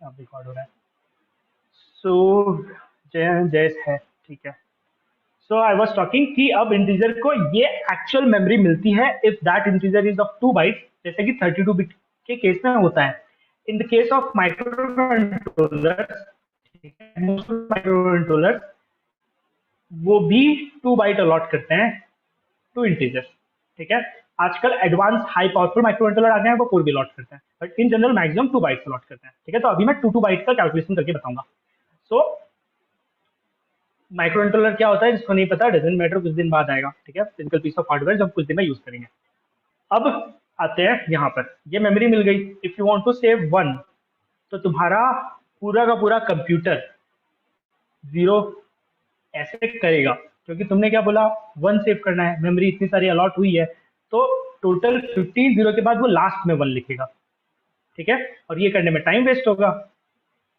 अब रिकॉर्ड हो रहा है। सो जय है, ठीक है। सो आई वॉज टॉकिंग कि अब इंटीजर को ये एक्चुअल मेमोरी मिलती है if that integer is of 2 bytes, जैसे कि 32 बिट के केस में होता है। In the case of micro controller, micro controller वो भी 2 बाइट अलॉट करते हैं टू इंटीजर, ठीक है। आजकल advance high powerful micro controller आ गए हैं, वो 4 भी अलॉट करते हैं, but in general maximum 2 bytes allot करते हैं, ठीक है। तो अभी मैं 2 बाइट का कैलकुलेशन करके बताऊंगा। सो माइक्रो कंट्रोलर क्या होता है जिसको नहीं पता, डजंट मैटर, कुछ दिन बाद आएगा, ठीक है। फिजिकल पीस ऑफ हार्डवेयर जो हम कुछ दिन में यूज करेंगे। अब आते हैं यहाँ पर, ये मेमोरी मिल गई। If you want to save 1, तो तुम्हारा पूरा का पूरा कंप्यूटर 0 ऐसे करेगा, क्योंकि तुमने क्या बोला, 1 सेव करना है, मेमोरी इतनी सारी अलॉट हुई है, तो टोटल 15 0 के बाद वो लास्ट में 1 लिखेगा, ठीक है। और ये करने में टाइम वेस्ट होगा,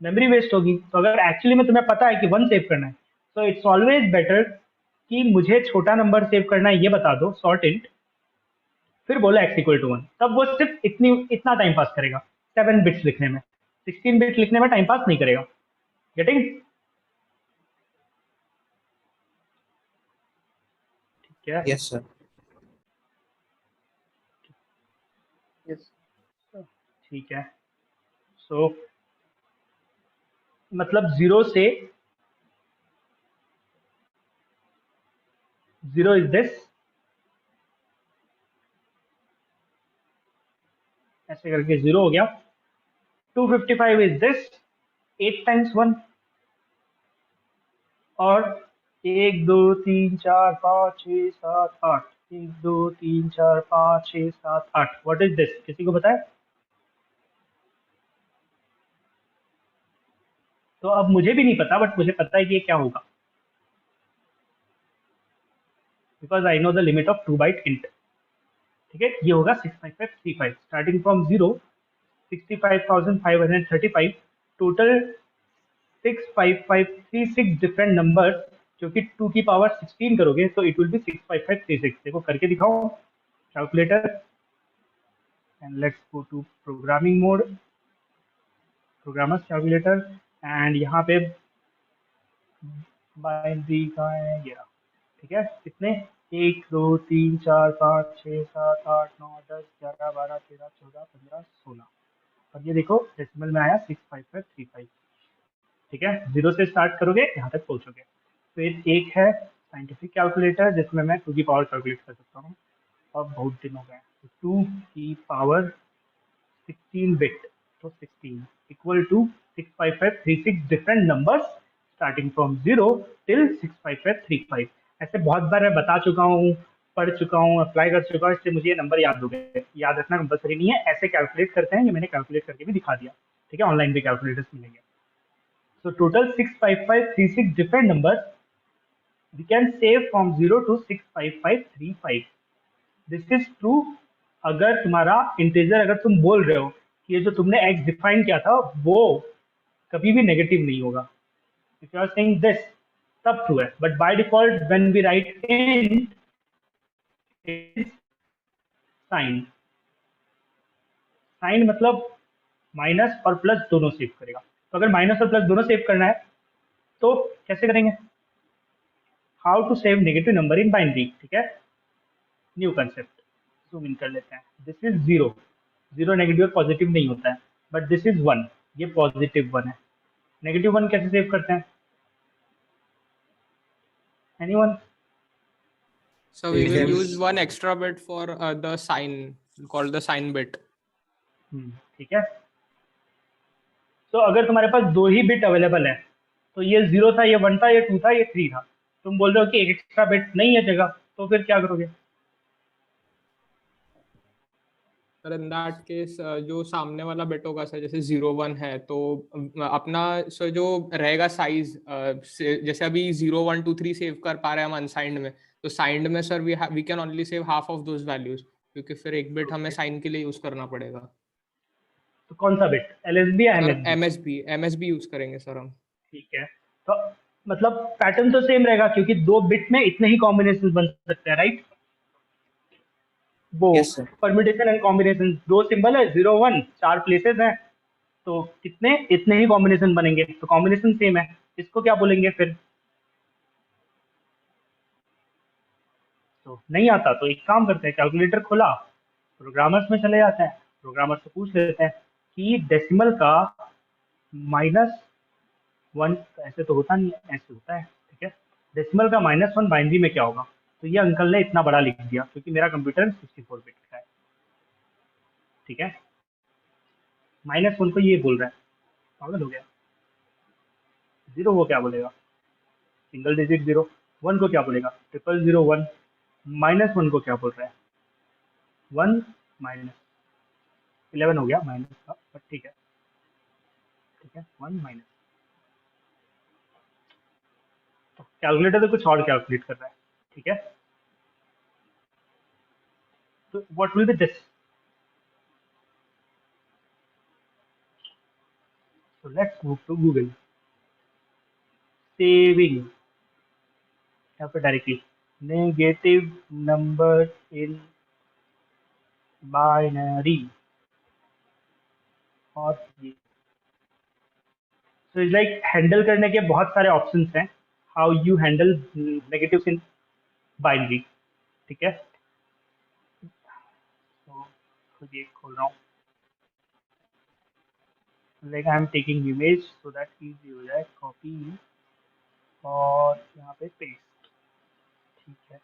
मेमोरी वेस्ट होगी। तो अगर एक्चुअली में तुम्हें पता है कि 1 सेव करना है, तो इट्स ऑलवेज बेटर कि मुझे छोटा नंबर सेव करना है ये बता दो, शॉर्ट इंट, फिर बोला x=1, तब वो सिर्फ इतना टाइम पास करेगा 7 बिट्स लिखने में, 16 बिट लिखने में टाइम पास नहीं करेगा। गेटिंग? ठीक है। Yes sir. यस, ठीक है। सो मतलब 0 इज दिस, ऐसे करके 0 हो गया। 255 इज दिस, 8 टाइम्स 1, और 1 2 3 4 5 6 7 8, 1 2 3 4 5 6 7 8, व्हाट इज दिस, किसी को पता है? तो अब मुझे भी नहीं पता, बट मुझे पता है कि ये क्या होगा, because I know the limit of 2 byte int, ठीक है। ये होगा 65535, starting from 0, 65,535, total 65536 different number, जो कि 2 की पावर 16 करोगे तो इट विल बी 65536। देखो करके दिखाओ calculator, and let's go to programming mode, programmers calculator, and यहाँ पे बाइनरी का है ये रहा, ठीक है। कितने, 1 2 3 4 5 6 7 8 9 10 11 12 13 14 15 16, और ये देखो डेसिमल में आया 65535, ठीक है। 0 से स्टार्ट करोगे यहाँ तक पहुँचोगे। फिर एक है साइंटिफिक कैलकुलेटर, जिसमें मैं 2 की पावर कैलकुलेट कर सकता हूँ, और बहुत दिन हो गए। तो 2 की पावर 16 बिट, तो 16 equal to 65536 different numbers starting from 0 till 65535। ऐसे बहुत बार मैं बता चुका हूँ, पढ़ चुका हूँ, अप्लाई कर चुका हूँ, इसलिए मुझे ये नंबर याद हो गए। याद रखना कंपलसरी नहीं है, ऐसे कैलकुलेट करते हैं, ये मैंने कैलकुलेट करके भी दिखा दिया, ठीक है। ऑनलाइन भी कैलकुलेटर्स मिलेंगे। So total 65536 different numbers we can save from 0 to 65535. This is true अगर तुम्हारा इंटीजर, अगर तुम बोल रहे हो कि ये जो तुमने x डिफाइन किया था वो कभी भी नेगेटिव नहीं होगा, if you are saying this, तब ट्रू है। But by default when we write in sign, sign मतलब माइनस और प्लस दोनों सेव करेगा। तो अगर माइनस और प्लस दोनों सेव करना है तो कैसे करेंगे, how to save negative number in binary, ठीक है। न्यू कंसेप्ट, जूम इन कर लेते हैं। दिस इज 0, 0 नेगेटिव और पॉजिटिव नहीं होता है, बट दिस इज 1, ये पॉजिटिव 1 है। नेगेटिव 1 कैसे सेव करते हैं, anyone? So we will use one extra bit for the sign, called the sign bit. ठीक है। तो अगर तुम्हारे पास 2 ही बिट अवेलेबल है, तो ये 0 था, ये 1 था, ये 2 था, ये 3 था, तुम बोल रहे हो कि एक एक्स्ट्रा बिट नहीं है जगह, तो फिर क्या करोगे? सर इन दैट केस जो सामने वाला बिट होगा सर, जैसे 0 1 है, तो अपना सर जो रहेगा साइज, जैसे अभी 0 1 2 3 सेव कर पा रहे हैं हम अनसाइंड में, तो साइंड में sir we can only save half of those values, क्योंकि फिर एक बिट हमें साइन के लिए यूज करना पड़ेगा। तो कौन सा बिट, एलएसबी या एमएसबी? एमएसबी यूज करेंगे सर हम। ठीक है। तो मतलब पैटर्न तो सेम रहेगा, क्योंकि 2 बिट में इतने ही कॉम्बिनेशन बन सकते हैं, राइट? वो Yes, sir. Permutation and combination, 2 symbol है, 0 1, 4 प्लेसेस हैं, तो कितने इतने ही कॉम्बिनेशन बनेंगे, तो कॉम्बिनेशन सेम है, इसको क्या बोलेंगे फिर? तो नहीं आता तो एक काम करते हैं, कैलकुलेटर खोला, प्रोग्रामर्स में चले जाते हैं, प्रोग्रामर से पूछ लेते हैं कि डेसिमल का -1, ऐसे तो होता नहीं है, ऐसे होता है, ठीक है, डेसिमल का -1 बाइनरी में क्या होगा? तो ये अंकल ने इतना बड़ा लिख दिया क्योंकि मेरा कंप्यूटर 64 बिट का है, ठीक है, -1 को ये बोल रहा है, पागल हो गया, जीरो को क्या बोलेगा? Single digit zero. वन को क्या बोलेगा? 00001। -1 को क्या बोल रहा है? 1 - 11 हो गया माइनस का, बट ठीक है, ठीक है, 1 - तो कैलकुलेटर तो कुछ और कैलकुलेट कर रहा है, ठीक है, तो what will B this? So let's move to Google. Saving, यहाँ पे directly negative number in binary, और ये तो लाइक हैंडल करने के बहुत सारे ऑप्शंस हैं, how you handle negatives in binary, ठीक है, तो खुद ये खोल रहा हूँ, like I am taking image so that easy हो जाए, कॉपी और यहाँ पे पेस्ट, ठीक है,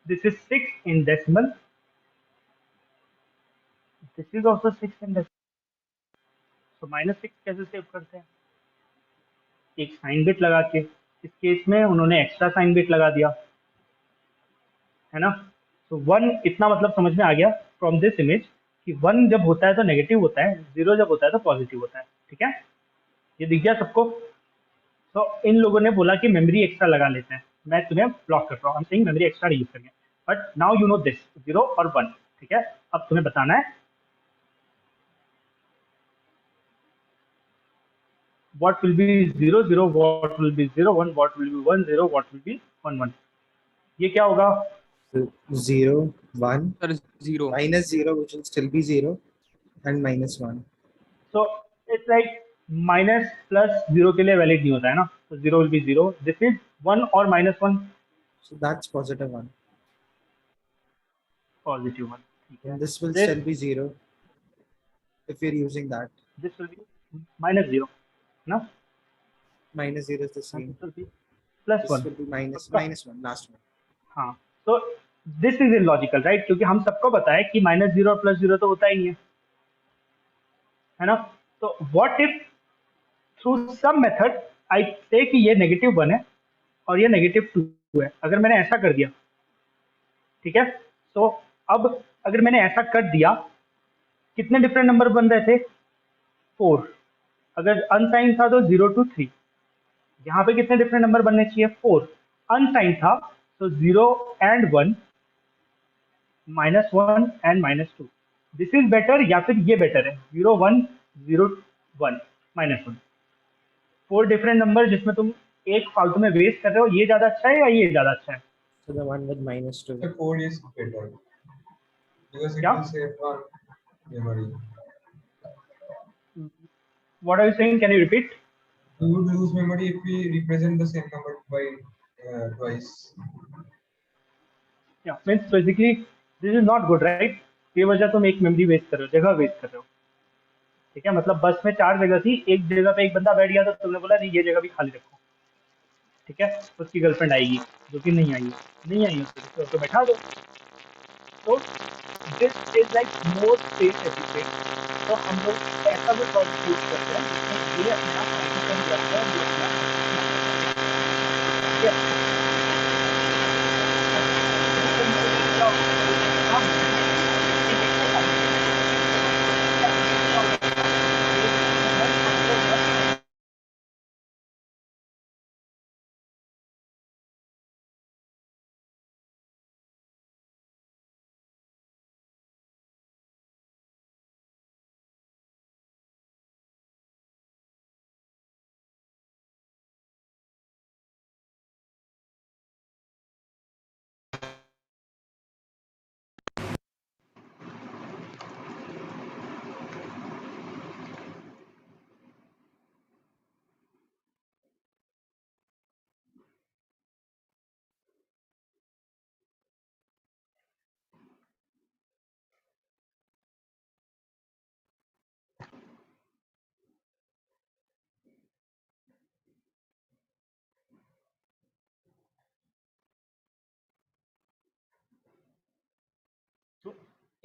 this is 6 in decimal, this is also 6 in decimal, तो -6 कैसे सेव करते हैं? एक साइन बिट लगा के, इस केस में उन्होंने एक्स्ट्रा साइन बिट लगा दिया, है ना, तो 1 इतना मतलब समझ में आ गया फ्रॉम दिस इमेज कि 1 जब होता है तो नेगेटिव होता है, 0 जब होता है तो पॉजिटिव होता है, ठीक है, ये दिख गया सबको? तो इन लोगों ने बोला कि मेमोरी एक्स्ट्रा लगा लेते हैं, मैं तुम्हें ब्लॉक कर रहा हूँ, हम सेइंग मेमोरी एक्स्ट्रा यूज करेंगे, but now you know this, 0 और 1, ठीक है, अब तुम्हें बताना है what will be 0 0, what will be 0 1, what will be 1 0, what will be 1 1, ये क्या होगा? So 0, 1, sir zero. -0, which will still be 0, and -1. So it's like minus plus zero के लिए वैलिड नहीं होता है ना, तो zero will be zero, this is 1 और -1, So that's +1. पॉजिटिव 1, ठीक है, And this will this still be 0 if you're using that. This will B -0 ना, -0 is the this same. Will be +1, This will be minus पक्का, -1, last one. हाँ, तो this is illogical right, क्योंकि हम सबको पता है कि -0 और +0 तो होता ही नहीं है ना, तो what if through some method I say कि ये -1 है और ये -2 है, अगर मैंने ऐसा कर दिया, ठीक है, तो अब अगर मैंने ऐसा कर दिया, कितने डिफरेंट नंबर बन रहे थे? 4, अगर अनसाइन था तो 0 to 3, यहाँ पे कितने डिफरेंट नंबर बनने चाहिए? 4, अनसाइन था तो 0 and 1, -1 and -2, this is better या फिर ये बेटर है? 0 1 0 1 -1, 4 डिफरेंट नंबर जिसमें तुम एक फालतू में वेस्ट कर रहे हो, ये ज्यादा अच्छा है या ये ज्यादा अच्छा है? So the one with -2. The code is better because it क्या? will save on memory. What are you saying? Can you repeat? We would lose memory if we represent the same number by twice. Yeah, means basically this is not good, right? बेवजह तुम एक memory waste कर रहे हो, जगह waste कर रहे हो, ठीक है, मतलब बस में 4 जगह थी, एक जगह पे एक बंदा बैठ गया तो तुमने बोला नहीं ये जगह भी खाली रखो, ठीक है, उसकी गर्लफ्रेंड आएगी, जो कि नहीं आई है, नहीं आई है उसको तो बैठा दो, तो this is like more space efficient, तो हम लोग ऐसा भी प्रोजेक्ट यूज करते हैं जिसमें ये अपने आप ऑटोमेशन करता है, ये अपने आप ऑटोमेशन करता है,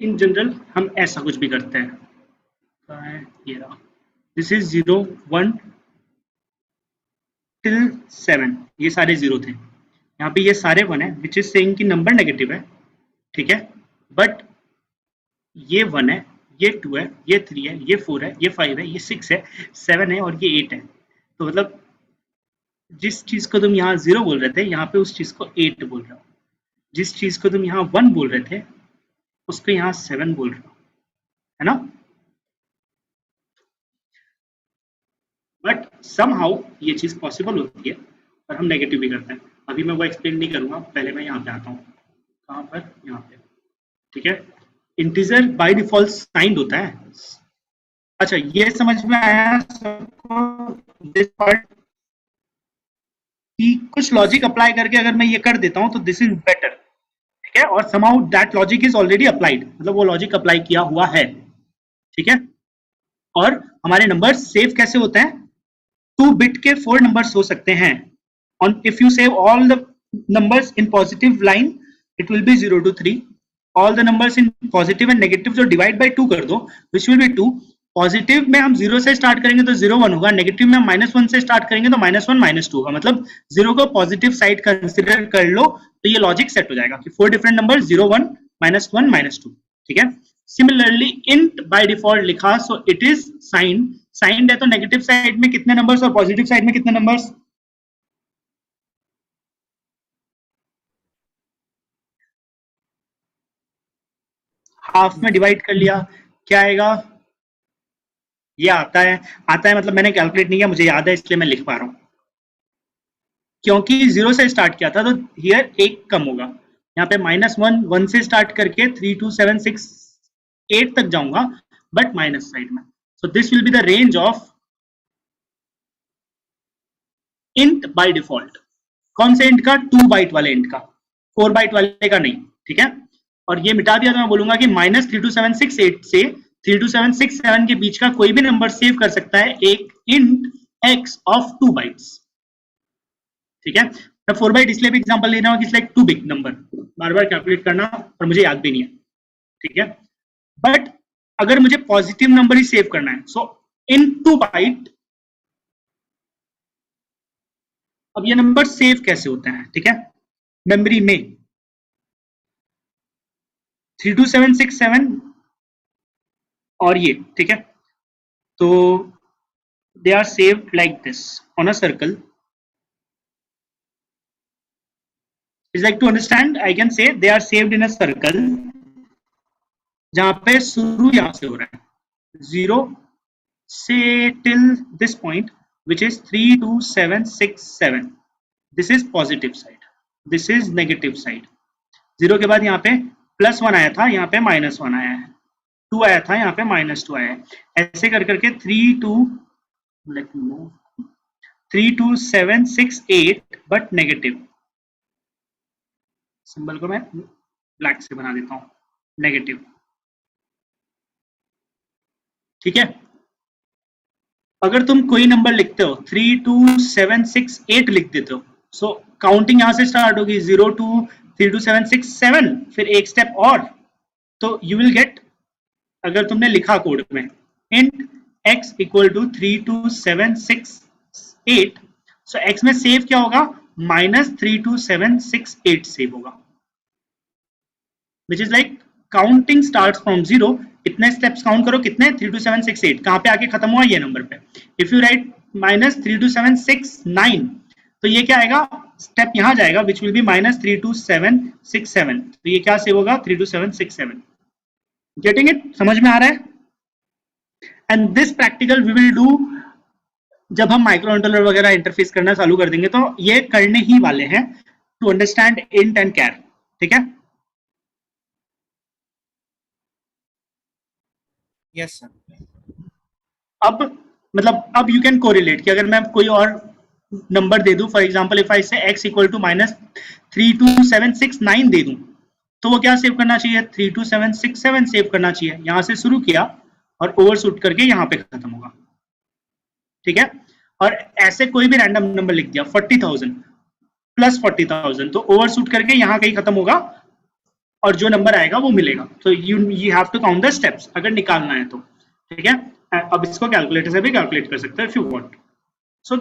इन जनरल हम ऐसा कुछ भी करते हैं, ये रहा, दिस इज 0 1 till 7, ये सारे 0 थे, यहाँ पे ये सारे 1 है, विच इज सेइंग कि नंबर नेगेटिव है, ठीक है, बट ये 1 है, ये 2 है, ये 3 है, ये 4 है, ये 5 है, ये 6 है, 7 है और ये 8 है। तो मतलब जिस चीज को तुम यहाँ 0 बोल रहे थे, यहाँ पे उस चीज को 8 बोल रहे हो, जिस चीज को तुम यहाँ 1 बोल रहे थे उसको यहाँ 7 बोल रहे हो, है ना। बट समहाउ ये चीज पॉसिबल होती है और हम नेगेटिव भी करते हैं। अभी मैं वो एक्सप्लेन नहीं करूंगा, पहले मैं यहाँ पे आता हूँ, कहाँ पर, यहाँ पे, ठीक है। इंटीजर बाय डिफॉल्ट साइंड होता है। अच्छा, ये समझ में आया सबको दिस पार्ट कि कुछ लॉजिक अप्लाई करके अगर मैं ये कर देता हूँ तो दिस इज बेटर, ठीक है, और somehow that logic is already applied, मतलब वो लॉजिक अप्लाई किया हुआ है, ठीक है। और हमारे नंबर सेव कैसे होते हैं, 2 बिट के 4 नंबर्स हो सकते हैं, on if you save all the numbers in positive line it will be 0 to 3, all the numbers in positive and negative जो divide by 2 कर दो which will be 2, पॉजिटिव में हम 0 से स्टार्ट करेंगे तो 0 1 होगा, नेगेटिव में हम -1 से स्टार्ट करेंगे तो -1 -2 होगा, मतलब 0 को पॉजिटिव साइड कंसिडर कर लो तो ये लॉजिक सेट हो जाएगा कि 4 डिफरेंट नंबर 0 1 -1 -2, ठीक है। सिमिलरली इंट बाय डिफॉल्ट लिखा, सो इट इज साइंड, साइंड है तो नेगेटिव साइड में कितने नंबर्स और पॉजिटिव साइड में कितने नंबर्स, हाफ में डिवाइड कर लिया, क्या आएगा, ये आता है, मतलब मैंने कैलकुलेट नहीं किया, मुझे याद है इसलिए मैं लिख पा रहा हूं, क्योंकि 0 से स्टार्ट किया था तो हियर एक कम होगा, यहाँ पे -1 1 से स्टार्ट करके 3 2 7 6 8 तक जाऊंगा बट माइनस साइड में, सो this will be the range of int by default. कौन से इंट का, 2 बाइट वाले इंट का, 4 बाइट वाले का नहीं, ठीक है। और ये मिटा दिया तो मैं बोलूंगा कि -32768 से 32767 के बीच का कोई भी नंबर सेव कर सकता है एक इंट x ऑफ 2 बाइट्स, ठीक है। मैं 4 बाइट इसलिए भी एग्जांपल ले रहा हूं कि it's like too big number, बार बार कैलकुलेट करना और मुझे याद भी नहीं है, ठीक है। बट अगर मुझे पॉजिटिव नंबर ही सेव करना है, सो इन 2 बाइट, अब ये नंबर सेव कैसे होते हैं, ठीक है, मेमोरी में 32767 और ये, ठीक है, तो they are saved like this on a circle, it's like to understand I can say they are saved in a circle, जहां पे शुरू यहां से हो रहा है 0 से till this point which is 32767, this is positive side, this is negative side, 0 के बाद यहाँ पे +1 आया था, यहाँ पे -1 आया है, 2 आया था, यहाँ पे -2 आया है, ऐसे कर करके 32768 बट नेगेटिव, सिंबल को मैं ब्लैक से बना देता हूँ, नेगेटिव, ठीक है। अगर तुम कोई नंबर लिखते हो 32768 लिख देते हो, सो काउंटिंग यहां से स्टार्ट होगी 0 2 32767, फिर एक स्टेप और, तो यू विल गेट, अगर तुमने लिखा कोड में int x equal to 32768, so x में सेव क्या होगा, -32768 सेव होगा, which is like counting starts from 0, इतने स्टेप्स काउंट करो, कितने, 32768, कहां पे आके खत्म हुआ, ये नंबर पे। इफ यू राइट -32769, तो ये क्या आएगा, स्टेप यहां जाएगा विच विल बी -32767, तो ये क्या सेव होगा, 32767। गेटिंग इट, समझ में आ रहा है। And this practical we will do जब हम माइक्रो कंट्रोलर वगैरह इंटरफेस करना चालू कर देंगे, तो ये करने ही वाले हैं टू अंडरस्टैंड इंट एंड कैर, ठीक है। Yes sir. अब मतलब अब यू कैन कोरिलेट कि अगर मैं कोई और नंबर दे दूं, फॉर एग्जांपल इफ आई से x इक्वल टू -32769 दे दूं, तो वो क्या सेव करना चाहिए, 32767 सेव करना चाहिए, यहां से शुरू किया और ओवरशूट करके यहां पे खत्म होगा, ठीक है। और ऐसे कोई भी रैंडम नंबर लिख दिया 40,000 + 40,000, तो ओवरशूट करके यहां कहीं खत्म होगा और जो नंबर आएगा वो मिलेगा। तो you have to count the steps अगर निकालना है तो, ठीक है। अब इसको कैलकुलेटर से भी कैलकुलेट कर सकते हो इफ यू वांट। सो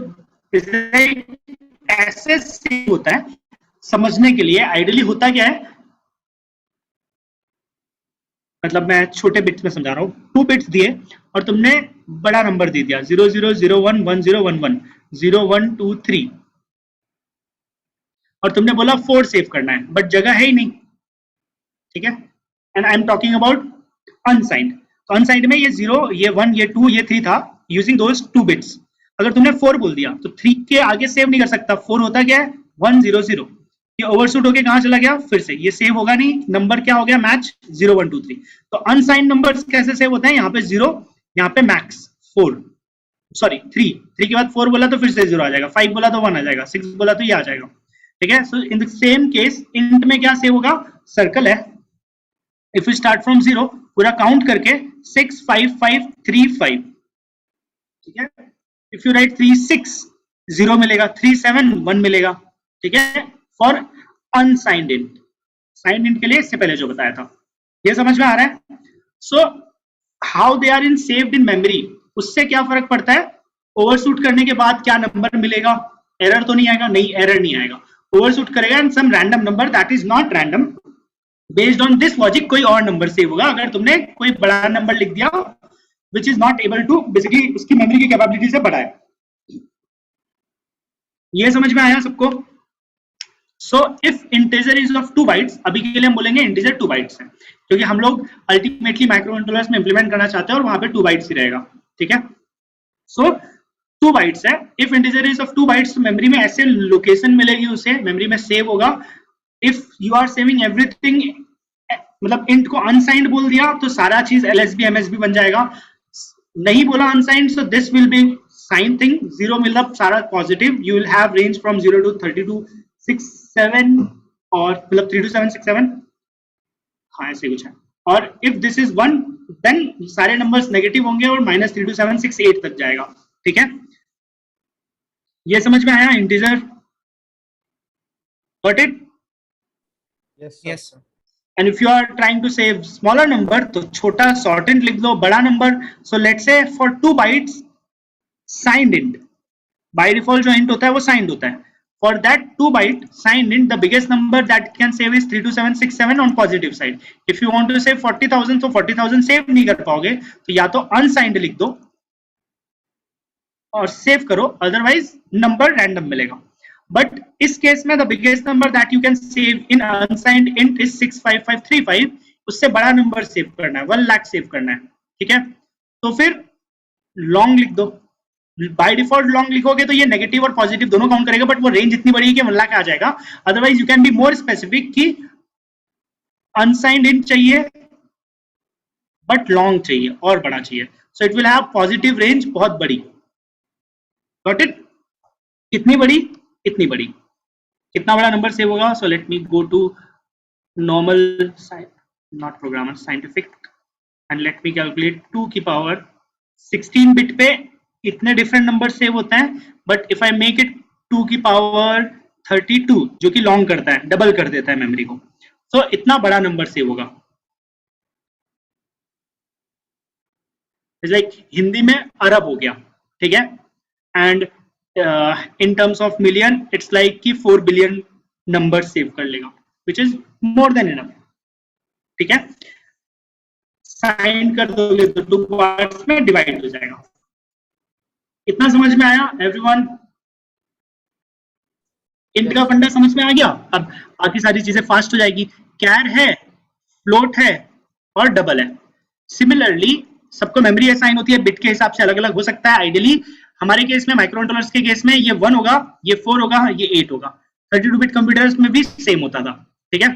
ऐसे सेव होता है। समझने के लिए आइडियली होता क्या है, मतलब मैं छोटे बिट्स में समझा रहा हूँ। 2 बिट्स दिए और तुमने बड़ा नंबर दे दिया 00011011 0123 और तुमने बोला 4 सेव करना है, बट जगह है ही नहीं, ठीक है। And I am talking about unsigned. तो अनसाइंड में ये 0 ये 1 ये 2 ये 3 था, यूजिंग दोज 2 बिट्स। अगर तुमने 4 बोल दिया तो 3 के आगे सेव नहीं कर सकता। 4 होता क्या है 100, ये ओवरशूट होके कहां चला गया, फिर से ये सेव होगा नहीं, नंबर क्या हो गया मैच 0123। तो अनसाइंड नंबर्स कैसे सेव होते हैं, यहाँ पे 0, यहाँ पे मैक्स 4 सॉरी 3 के बाद 4 बोला तो फिर से 0 आ जाएगा, 5 बोला तो 1 आ जाएगा, 6 बोला तो ये आ जाएगा, ठीक है। So in the same case int में क्या सेव होगा, सर्कल है, इफ यू स्टार्ट फ्रॉम 0 पूरा काउंट करके 6 5 5 3 5, ठीक है। इफ यू राइट 3 6 0 मिलेगा, 3 7 1 मिलेगा, ठीक है। For unsigned int, signed int के लिए इससे पहले जो बताया था, ये समझ में आ रहा है। So how they are in saved in memory, उससे क्या फर्क पड़ता है, ओवरशूट करने के बाद क्या नंबर मिलेगा, एरर तो नहीं आएगा, नहीं एरर नहीं आएगा, ओवरशूट करेगा and some random number that is not random, based on this logic कोई और नंबर सेव होगा। अगर तुमने कोई बड़ा नंबर लिख दिया which is not able to, basically उसकी मेमोरी की कैपेबिलिटी से बड़ा है। ये समझ में आया सबको। So if integer is of 2 bytes, अभी के लिए हम बोलेंगे इंटीजर 2 बाइट्स है, क्योंकि हम लोग अल्टीमेटली माइक्रो कंट्रोलर्स में इंप्लीमेंट करना चाहते हैं और वहां पे 2 बाइट्स ही रहेगा, ठीक है। सो 2 बाइट्स है, if integer is of 2 bytes तो मेमोरी में ऐसे लोकेशन मिलेगी, उसे मेमोरी में सेव होगा। If you are saving everything, मतलब इंट को अनसाइंड बोल दिया तो सारा चीज एलएसबी एमएसबी बन जाएगा, नहीं बोला unsigned so this will be sign thing, 0 मतलब सारा positive, you will have range from 0 to 32 6 7 और मतलब 3 to 7 6 7, हाँ ऐसे कुछ है। और इफ दिस इज 1 देन सारे नंबर्स नेगेटिव होंगे और -3 to 7 6 8 तक जाएगा, ठीक है। ये समझ में आया integer, got it. Yes, sir. And if you are trying to save smaller number तो छोटा शॉर्ट इंट लिख दो, बड़ा number. So let's say for 2 bytes signed int, by default जो इंट होता है वो साइंड होता है। For that 2 byte signed int, the biggest number that can save is 32767 on positive side. If you want to save 40,000, तो 40,000 save नहीं कर पाओगे, तो या तो unsigned लिख दो और सेव करो, अदरवाइज नंबर रैंडम मिलेगा। बट इस केस में the biggest number that you can save in unsigned int is 65535, उससे बड़ा नंबर सेव करना है, 1 लाख सेव करना है, ठीक है। तो फिर लॉन्ग लिख दो, बाय डिफॉल्ट लॉन्ग लिखोगे तो ये नेगेटिव और पॉजिटिव दोनों काउंट करेगा, बट वो रेंज इतनी बड़ी है कि 1 लाख आ जाएगा। Otherwise you can be more specific कि अनसाइंड इंट चाहिए बट लॉन्ग चाहिए और बड़ा चाहिए, so it will have positive range बहुत बड़ी, गॉट इट। कितनी बड़ी, इतनी बड़ी, कितना बड़ा नंबर सेव होगा। So let me go to normal not programmer scientific and let me calculate 2 की पावर 16 बिट पे इतने डिफरेंट नंबर सेव होते हैं, but if I make it 2 की पावर 32 जो कि लॉन्ग करता है, डबल कर देता है मेमोरी को, तो इतना बड़ा नंबर सेव होगा। लाइक हिंदी में अरब हो गया, ठीक है, and in terms of million it's like कि 4 बिलियन नंबर सेव कर लेगा, विच इज मोर देन इनफ, ठीक है। साइन कर दोगे तो 2 पार्ट्स में डिवाइड हो जाएगा। इतना समझ में आया एवरीवन? इंट का फंडा समझ में आ गया। अब बाकी सारी चीजें फास्ट हो जाएगी। कैर है, फ्लोट है और डबल है। सिमिलरली सबको मेमोरी असाइन होती है, बिट के हिसाब से अलग अलग हो सकता है। आइडियली हमारे केस में, माइक्रो कंट्रोलर्स के केस में ये 1 होगा, ये 4 होगा, ये 8 होगा। 32 बिट कंप्यूटर्स में भी सेम होता था, ठीक है।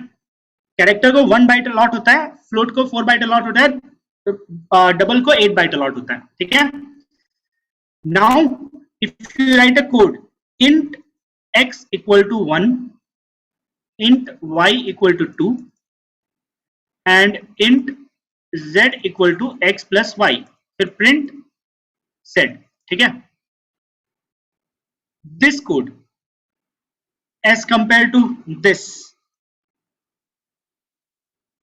कैरेक्टर को 1 बाइट अलॉट होता है, फ्लोट को 4 बाइट अलॉट होता है, डबल को 8 बाइट अलॉट होता है, ठीक है। Now, if you write a code, int x equal to 1, int y equal to 2, and int z equal to x plus y, फिर print z, ठीक है। This code as compared to this,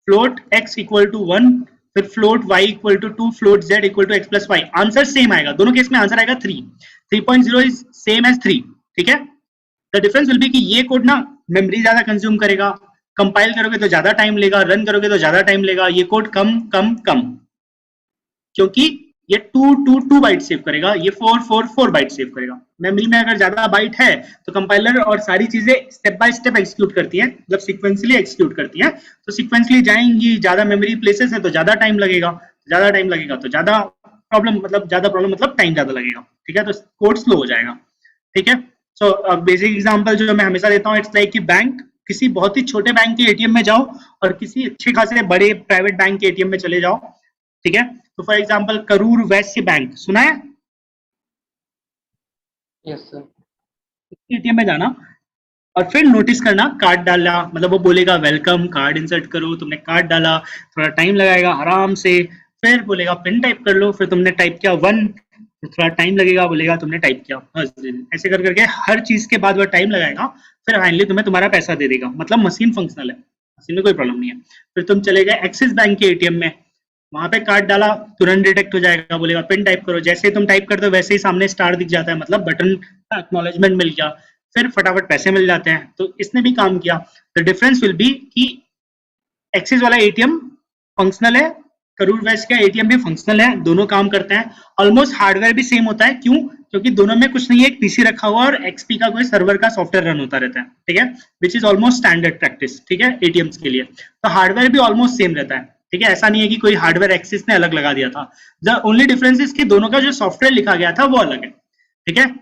float x equal to 1, फिर float y equal to 2, float z equal to x plus Y, answer same आएगा दोनों case में, answer आएगा 3. 3.0 is same as 3. ठीक है, द डिफरेंस विल बी कि ये code ना मेमोरी ज्यादा कंज्यूम करेगा, कंपाइल करोगे तो ज्यादा टाइम लेगा, रन करोगे तो ज्यादा टाइम लेगा, ये कोड कम कम कम, क्योंकि ये 2 बाइट सेव करेगा, ये 4 बाइट सेव करेगा. मेमोरी में अगर ज्यादा बाइट है तो कंपाइलर और सारी चीजें स्टेप बाय स्टेप एग्जीक्यूट करती हैं, मतलब सीक्वेंसली एग्जीक्यूट करती हैं, तो सीक्वेंसली जाएंगी, ज्यादा मेमोरी प्लेसेस है तो ज्यादा टाइम लगेगा, तो ज्यादा प्रॉब्लम मतलब टाइम ज्यादा लगेगा. ठीक है, तो कोड स्लो हो जाएगा. ठीक है, सो बेसिक एग्जांपल जो मैं हमेशा देता हूँ, इट्स लाइक कि बैंक, किसी बहुत ही छोटे बैंक के एटीएम में जाओ और किसी अच्छे खासे बड़े प्राइवेट बैंक के एटीएम में चले जाओ. ठीक है, तो for example Karur Vysya bank सुना है? Yes sir. एटीएम में जाना और फिर नोटिस करना, कार्ड डाला, मतलब वो बोलेगा वेलकम, कार्ड इंसर्ट करो, तुमने कार्ड डाला, थोड़ा टाइम लगाएगा आराम से, फिर बोलेगा पिन टाइप कर लो, फिर तुमने टाइप किया 1, थोड़ा टाइम लगेगा, बोलेगा तुमने टाइप किया, ऐसे कर करके हर चीज के बाद वो टाइम लगाएगा, फिर फाइनली तुम्हें तुम्हारा पैसा दे देगा. मतलब मशीन फंक्शनल है, मशीन में कोई प्रॉब्लम नहीं है. फिर तुम चले गए एक्सिस बैंक के एटीएम में, वहां पे कार्ड डाला, तुरंत डिटेक्ट हो जाएगा, बोलेगा पिन टाइप करो, जैसे ही तुम टाइप करते हो वैसे ही सामने स्टार दिख जाता है, मतलब बटन का एक्नॉलेजमेंट मिल गया, फिर फटाफट पैसे मिल जाते हैं. तो इसने भी काम किया. द डिफरेंस विल बी कि एक्सिस वाला एटीएम फंक्शनल है, करूर वैश्य का एटीएम भी फंक्शनल है, दोनों काम करते हैं, ऑलमोस्ट हार्डवेयर भी सेम होता है. क्यों? क्योंकि दोनों में कुछ नहीं है, एक पीसी रखा हुआ और एक्सपी का कोई सर्वर का सॉफ्टवेयर रन होता रहता है. ठीक है, which is almost standard practice. ठीक है, एटीएम्स के लिए तो हार्डवेयर भी ऑलमोस्ट सेम रहता है. ठीक है, ऐसा नहीं है कि कोई हार्डवेयर एक्सिस ने अलग लगा दिया था. द ओनली डिफरेंस इज कि दोनों का जो सॉफ्टवेयर लिखा गया था वो अलग है. ठीक है,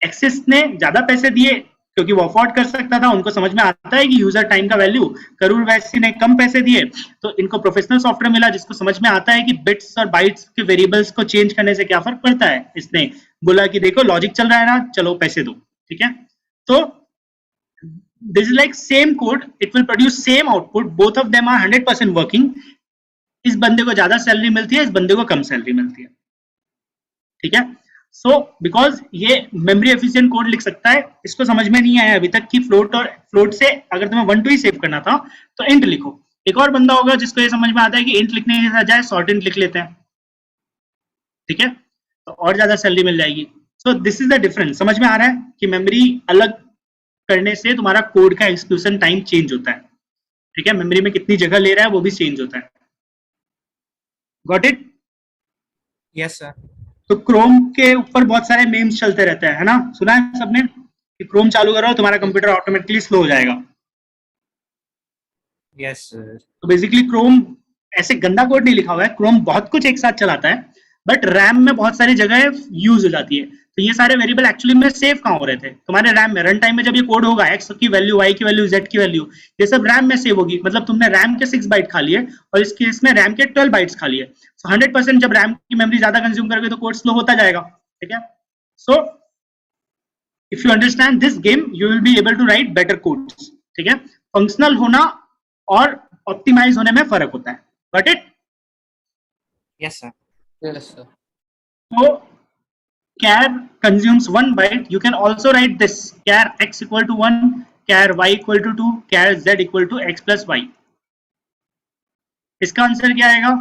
एक्सिस ने ज्यादा पैसे दिए क्योंकि वो अफोर्ड कर सकता था, उनको समझ में आता है कि यूजर टाइम का वैल्यू. करूर वैश्य ने कम पैसे दिए तो इनको प्रोफेशनल सॉफ्टवेयर मिला जिसको समझ में आता है कि बिट्स और बाइट्स के वेरिएबल्स को चेंज करने से क्या फर्क पड़ता है. इसने बोला कि देखो लॉजिक चल रहा है ना, चलो पैसे दो. ठीक है, तो this is like same code, it will produce same output, both of them are 100% working. इस बंदे को ज्यादा सैलरी मिलती है, इस बंदे को कम सैलरी मिलती है. ठीक है, सो बिकॉज ये मेमोरी एफिशिएंट कोड लिख सकता है, इसको समझ में नहीं आया अभी तक कि फ्लोट से अगर तुम्हें 1 to ही सेव करना था तो इंट लिखो. एक और बंदा होगा जिसको ये समझ में आता है कि इंट लिखने के बजाय शॉर्ट इंट लिख लेते हैं. ठीक है, तो और ज्यादा सैलरी मिल जाएगी. सो दिस इज द डिफरेंस. समझ में आ रहा है कि मेमोरी अलग करने से तुम्हारा कोड का एग्जीक्यूशन टाइम चेंज होता है. ठीक है, मेमोरी में कितनी जगह ले रहा है वो भी चेंज होता है. Got it? Yes sir. तो क्रोम के ऊपर बहुत सारे मेम्स चलते रहते हैं, है ना? सुना है सबने कि क्रोम चालू करो तुम्हारा कंप्यूटर ऑटोमेटिकली स्लो हो जाएगा. Yes sir. तो बेसिकली क्रोम ऐसे गंदा कोड नहीं लिखा हुआ है, क्रोम बहुत कुछ एक साथ चलाता है, बट रैम में बहुत सारी जगह यूज हो जाती है. तो ये सारे वेरिएबल एक्चुअली में सेव कहाँ हो रहे थे? तुम्हारे रैम में. रन टाइम में जब ये कोड होगा, एक्स की वैल्यू, वाई की वैल्यू, जेड की वैल्यू, ये सब रैम में सेव होगी. मतलब तुमने रैम के 6 बाइट खा लिए और इस केस में रैम के 12 बाइट्स खा लिए. सो 100% जब रैम की मेमोरी ज्यादा कंज्यूम करोगे तो कोड स्लो होता जाएगा. ठीक है, so if you understand this game you will be able to write better codes. ठीक है, फंक्शनल होना और ऑप्टिमाइज होने में फर्क होता है. Got it? Yes sir. Yes sir. So char consumes 1 byte. You can also write this: char x equal to 1, char y equal to 2, char z equal to x plus y. इसका answer क्या आएगा?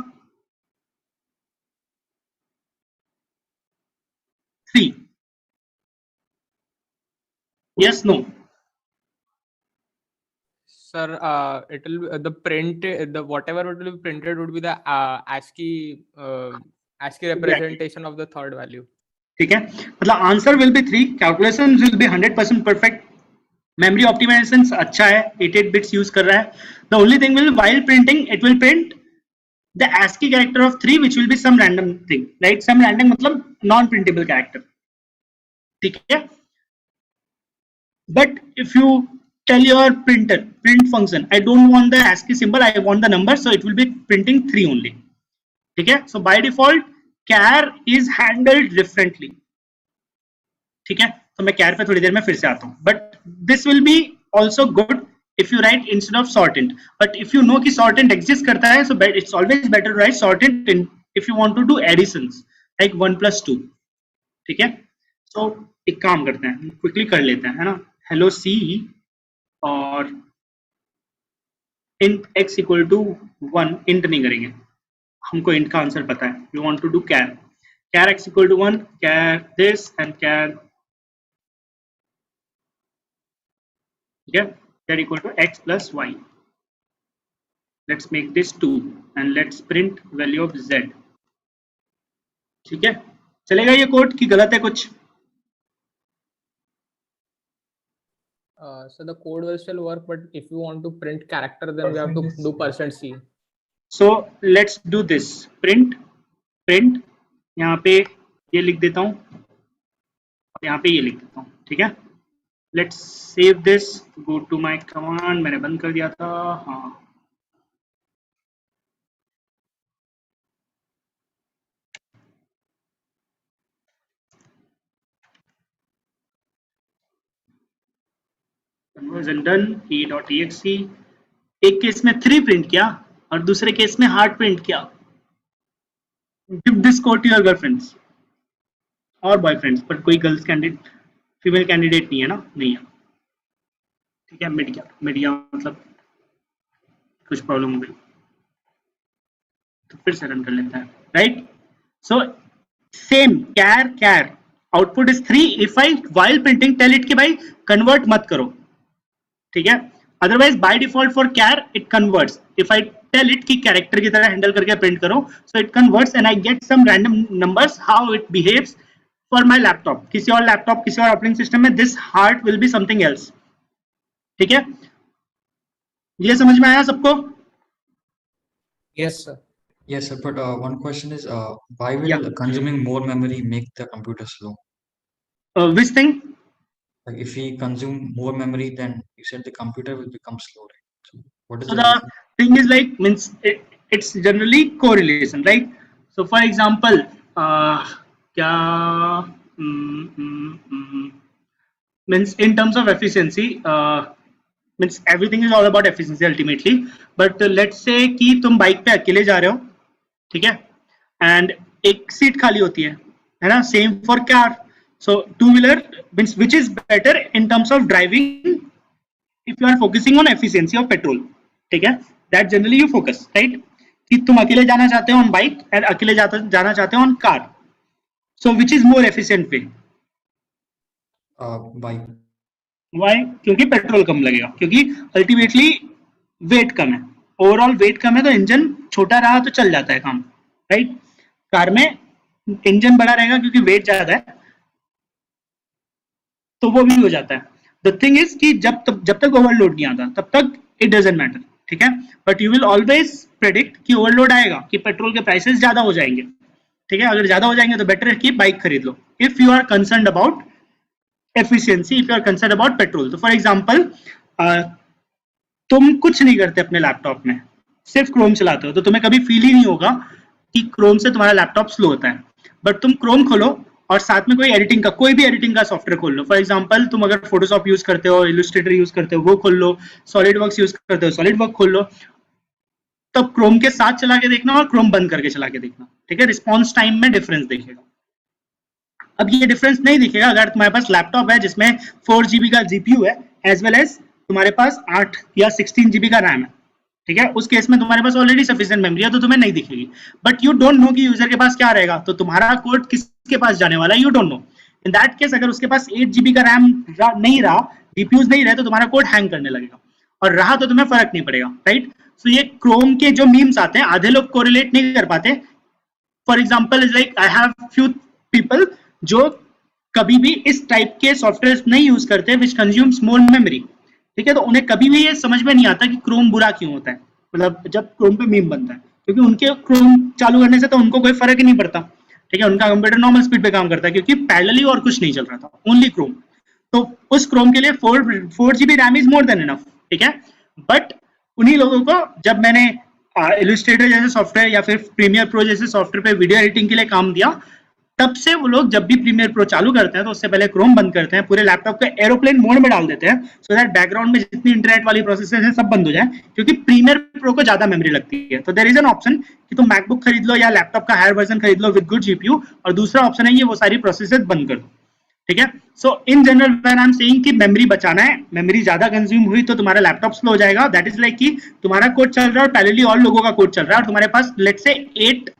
3. Yes, no? Sir, it will the print the whatever it will be printed would be the ASCII representation of the third value. ठीक है, मतलब answer will be 3, calculation will be 100% perfect, memory optimization अच्छा है, 88 bits use कर रहा है. The only thing will while printing it will print the ASCII character of 3 which will be some random thing, right? Some random मतलब non printable character. ठीक है, but if you tell your printer print function I don't want the ASCII symbol, I want the number, so it will be printing 3 only. ठीक है, so by default char is handled differently. ठीक है, तो मैं char पे थोड़ी देर में फिर से आता हूँ, but this will be also good if you write instead of sortint. But if you know कि sortint exist करता है, so it's always better to write sortint if you want to do additions like 1 plus 2. ठीक है, so एक काम करते हैं, quickly कर लेते हैं, है ना? हेलो सी और int x equal to 1 int नहीं करेंगे, हमको इंट का आंसर पता है. We want to do char x equal to 1, char this and char, ठीक है, that equal to x plus y. Let's make this 2 and let's print value of z. ठीक है, चलेगा ये कोड की गलत है कुछ? So the code will still work, but if you want to print character, then we have to do %c. So let's do this. print यहाँ पे ये लिख देता हूँ और यहाँ पे ये लिख देता हूँ. ठीक है, let's save this. Go to my command. मैंने बंद कर दिया था. हाँ, conversion done. e.exe. एक केस में 3 प्रिंट किया और दूसरे केस में हार्ट प्रिंट किया. Give this code to your girlfriends और बॉयफ्रेंड्स, बट कोई गर्ल्स कैंडिडेट, फीमेल कैंडिडेट नहीं है ना? नहीं है. ठीक है, मिट गया मतलब कुछ प्रॉब्लम हो गई तो फिर से रन कर लेता है. Right, so same char output is 3. If I while printing tell it कि भाई कन्वर्ट मत करो. ठीक है, otherwise by default for char it converts. If I tell it कि कैरेक्टर की तरह हैंडल करके प्रिंट करो, so it converts and I get some random numbers. How it behaves for my laptop, किसी और लैपटॉप, किसी और ऑपरेटिंग सिस्टम में this heart will be something else. ठीक है, ये समझ में आया सबको? Yes, sir. Yes, sir. But one question is, why will consuming more memory make the computer slow? Which thing? Like if we consume more memory, then you said the computer will become slow, right? So what is So the the reason? thing is like means it's generally correlation, right? So for example, क्या means in terms of efficiency, means everything is all about efficiency ultimately. But let's say कि तुम bike पे अकेले जा रहे हो, ठीक है, एंड एक सीट खाली होती है ना? Same for car. So two wheeler means which is better in terms of driving if you are focusing on efficiency of petrol. ठीक है, that generally you focus, right, कि तुम अकेले जाना चाहते हो ऑन बाइक एंड अकेले जाना चाहते हो on car. So which is more efficient way? Bike. Why? क्योंकि पेट्रोल कम लगेगा, क्योंकि अल्टीमेटली वेट कम है, ओवरऑल वेट कम है, तो इंजन छोटा रहा तो चल जाता है काम, राइट. कार में इंजन बड़ा रहेगा क्योंकि वेट ज्यादा है, तो वो भी हो जाता है. द थिंग इज कि जब तक ओवरलोड नहीं आता तब तक इट डजंट मैटर. ठीक है, but you will always predict कि ओवरलोड आएगा, कि पेट्रोल के प्राइसेस ज्यादा हो जाएंगे. ठीक है, अगर ज्यादा हो जाएंगे तो बेटर है कि बाइक खरीद लो if you are concerned about efficiency, if you are concerned about petrol. तो फॉर एग्जांपल तुम कुछ नहीं करते अपने लैपटॉप में, सिर्फ क्रोम चलाते हो, तो तुम्हें कभी फील ही नहीं होगा कि क्रोम से तुम्हारा लैपटॉप स्लो होता है. बट तुम क्रोम खोलो और साथ में कोई भी एडिटिंग का सॉफ्टवेयर खोल लो. फॉर एग्जांपल तुम अगर फोटोशॉप यूज करते हो, इलस्ट्रेटर यूज करते हो, वो खोल लो. सॉलिड वर्क्स यूज करते हो, सॉलिड वर्क खोल लो. तब क्रोम के साथ चला के देखना और क्रोम बंद करके चला के देखना. ठीक है, रिस्पॉन्स टाइम में डिफरेंस देखेगा. अब ये डिफरेंस नहीं दिखेगा अगर तुम्हारे पास लैपटॉप है जिसमें 4 GB का जीपीयू है एज वेल एज तुम्हारे पास 8 या 16 GB का रैम है. ठीक है, उस केस में तुम्हारे पास ऑलरेडी सफिशिएंट मेमोरी है, तो तुम्हें नहीं दिखेगी. बट यू डोंट नो कि यूजर के पास क्या रहेगा, तो तुम्हारा कोड किसके पास जाने वाला है, you don't know. In that case अगर उसके पास 8 GB का रैम नहीं रहा, जीपीयूज नहीं रहे, तो तुम्हारा कोड हैंग करने लगेगा, और रहा तो तुम्हें फर्क नहीं पड़ेगा, राइट. सो ये क्रोम के जो मीम्स आते हैं, आधे लोग कोरिलेट नहीं कर पाते. For example is like I have few people जो कभी भी इस टाइप के सॉफ्टवेयर नहीं यूज करते विच कंज्यूम्स मोर मेमोरी. ठीक है, तो उन्हें कभी भी ये समझ में नहीं आता कि क्रोम बुरा क्यों होता है, मतलब जब क्रोम पे मीम बनता है, क्योंकि उनके क्रोम चालू करने से तो उनको कोई फर्क ही नहीं पड़ता. ठीक है, उनका कंप्यूटर नॉर्मल स्पीड पे काम करता है, क्योंकि पैरेलली और कुछ नहीं चल रहा था, ओनली क्रोम. तो उस क्रोम के लिए 4 GB RAM is more than enough. ठीक है, बट उन्हीं लोगों को जब मैंने इलस्ट्रेटर जैसे सॉफ्टवेयर या फिर प्रीमियर प्रो जैसे सॉफ्टवेयर पे वीडियो एडिटिंग के लिए काम दिया, तब से वो लोग जब भी प्रीमियर प्रो चालू करते हैं तो उससे पहले क्रोम बंद करते हैं, पूरे लैपटॉप को एरोप्लेन मोड में डाल देते हैं, सो दैट बैकग्राउंड में जितनी इंटरनेट वाली प्रोसेसेस हैं सब बंद हो जाए, क्योंकि प्रीमियर प्रो को ज्यादा मेमोरी लगती है. तो देयर इज एन ऑप्शन कि तुम मैकबुक खरीद लो या लैपटॉप का हायर वर्जन खरीद लो विद गुड जीपीयू, और दूसरा ऑप्शन है ये वो सारी प्रोसेसेस बंद कर दो. ठीक है। So in general when I am saying कि मेमोरी बचाना है, मेमोरी ज्यादा कंज्यूम हुई तो तुम्हारा लैपटॉप स्लो हो जाएगा। दैट इज लाइक कि तुम्हारा कोड चल रहा है और पैरेलली और लोगों का कोड चल रहा है और तुम्हारे पास लेट्स से 8